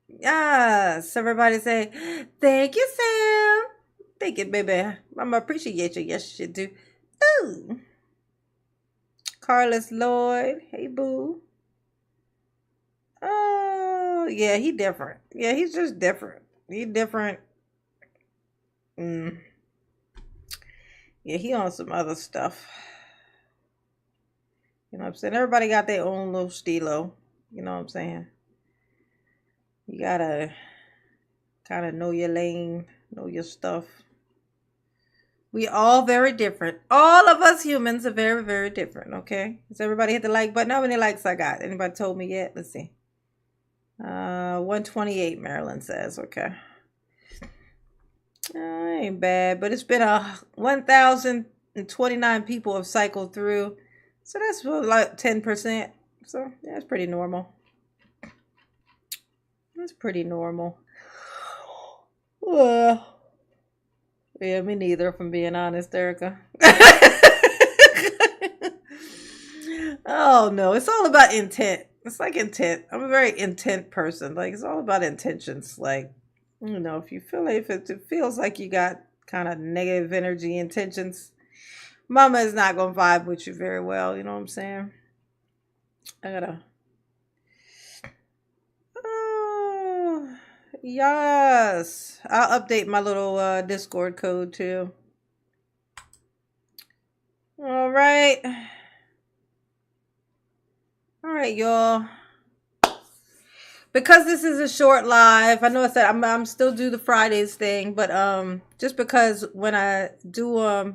Yes, everybody say, thank you, Sam. Thank you, baby. Mama appreciate you. Yes, you do. Ooh. Carlos Lloyd. Hey, boo. Oh, yeah, he different. Yeah, he's just different. He different. Yeah, he on some other stuff. You know what I'm saying? Everybody got their own little stilo. You know what I'm saying? You gotta kind of know your lane, know your stuff. We all very different. All of us humans are very, very different, okay? Does everybody hit the like button? How many likes I got? Anybody told me yet? Let's see. 128, Marilyn says. Okay. Ain't bad, but it's been 1,029 people have cycled through. So that's like 10%. So that's pretty normal. That's pretty normal. Well, yeah, me neither, if I'm being honest, Erica. Oh, no. It's all about intent. It's like intent. I'm a very intent person. Like, it's all about intentions. Like, you know, if you feel like, if it feels like you got kind of negative energy intentions, mama is not going to vibe with you very well. You know what I'm saying? I gotta. Oh, yes. I'll update my little Discord code too. All right. All right, y'all. Because this is a short live, I know I said I'm still do the Fridays thing, but just because when I do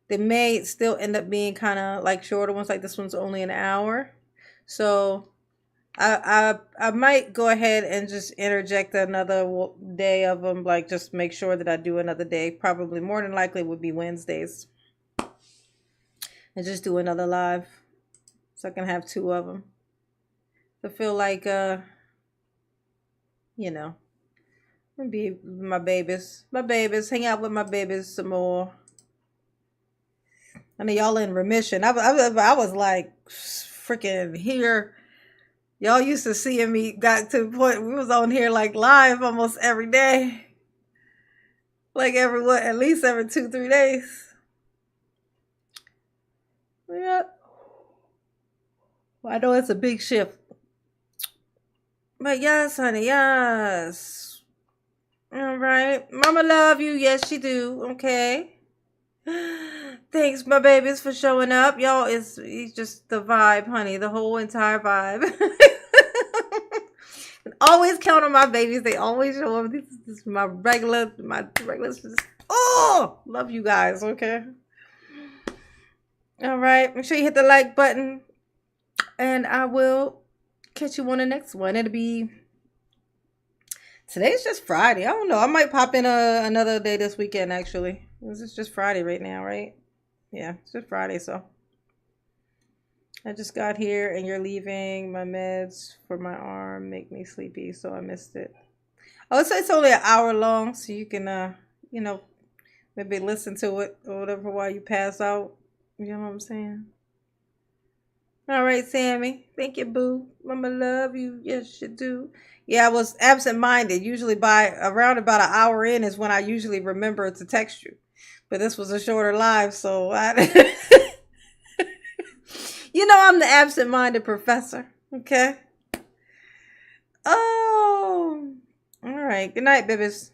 they may still end up being kind of like shorter ones. Like this one's only an hour, so I might go ahead and just interject another day of them. Like just make sure that I do another day. Probably more than likely would be Wednesdays, and just do another live. So I can have 2 of them. I feel like, you know, be my babies. Hang out with my babies some more. I mean, y'all in remission. I was like freaking here. Y'all used to seeing me, got to the point we was on here like live almost every day. Like at least every 2-3 days. Yeah. Well, I know it's a big shift. But yes, honey, yes. All right. Mama love you. Yes, she do. Okay. Thanks, my babies, for showing up. Y'all, it's just the vibe, honey. The whole entire vibe. And always count on my babies. They always show up. This is my regular. Oh, love you guys. Okay. All right. Make sure you hit the like button, and I will catch you on the next one. It'll be. Today's just Friday. I don't know. I might pop in another day this weekend. Actually, this is just Friday right now, right? Yeah, it's just Friday, so I just got here and you're leaving. My meds for my arm make me sleepy, so I missed it. Oh, it's only an hour long, so you can, maybe listen to it or whatever while you pass out. You know what I'm saying? All right, Sammy. Thank you, boo. Mama love you. Yes, you do. Yeah, I was absent-minded. Usually by around about an hour in is when I usually remember to text you. But this was a shorter live, so I'm the absent-minded professor. Okay. Oh. All right. Good night, babies.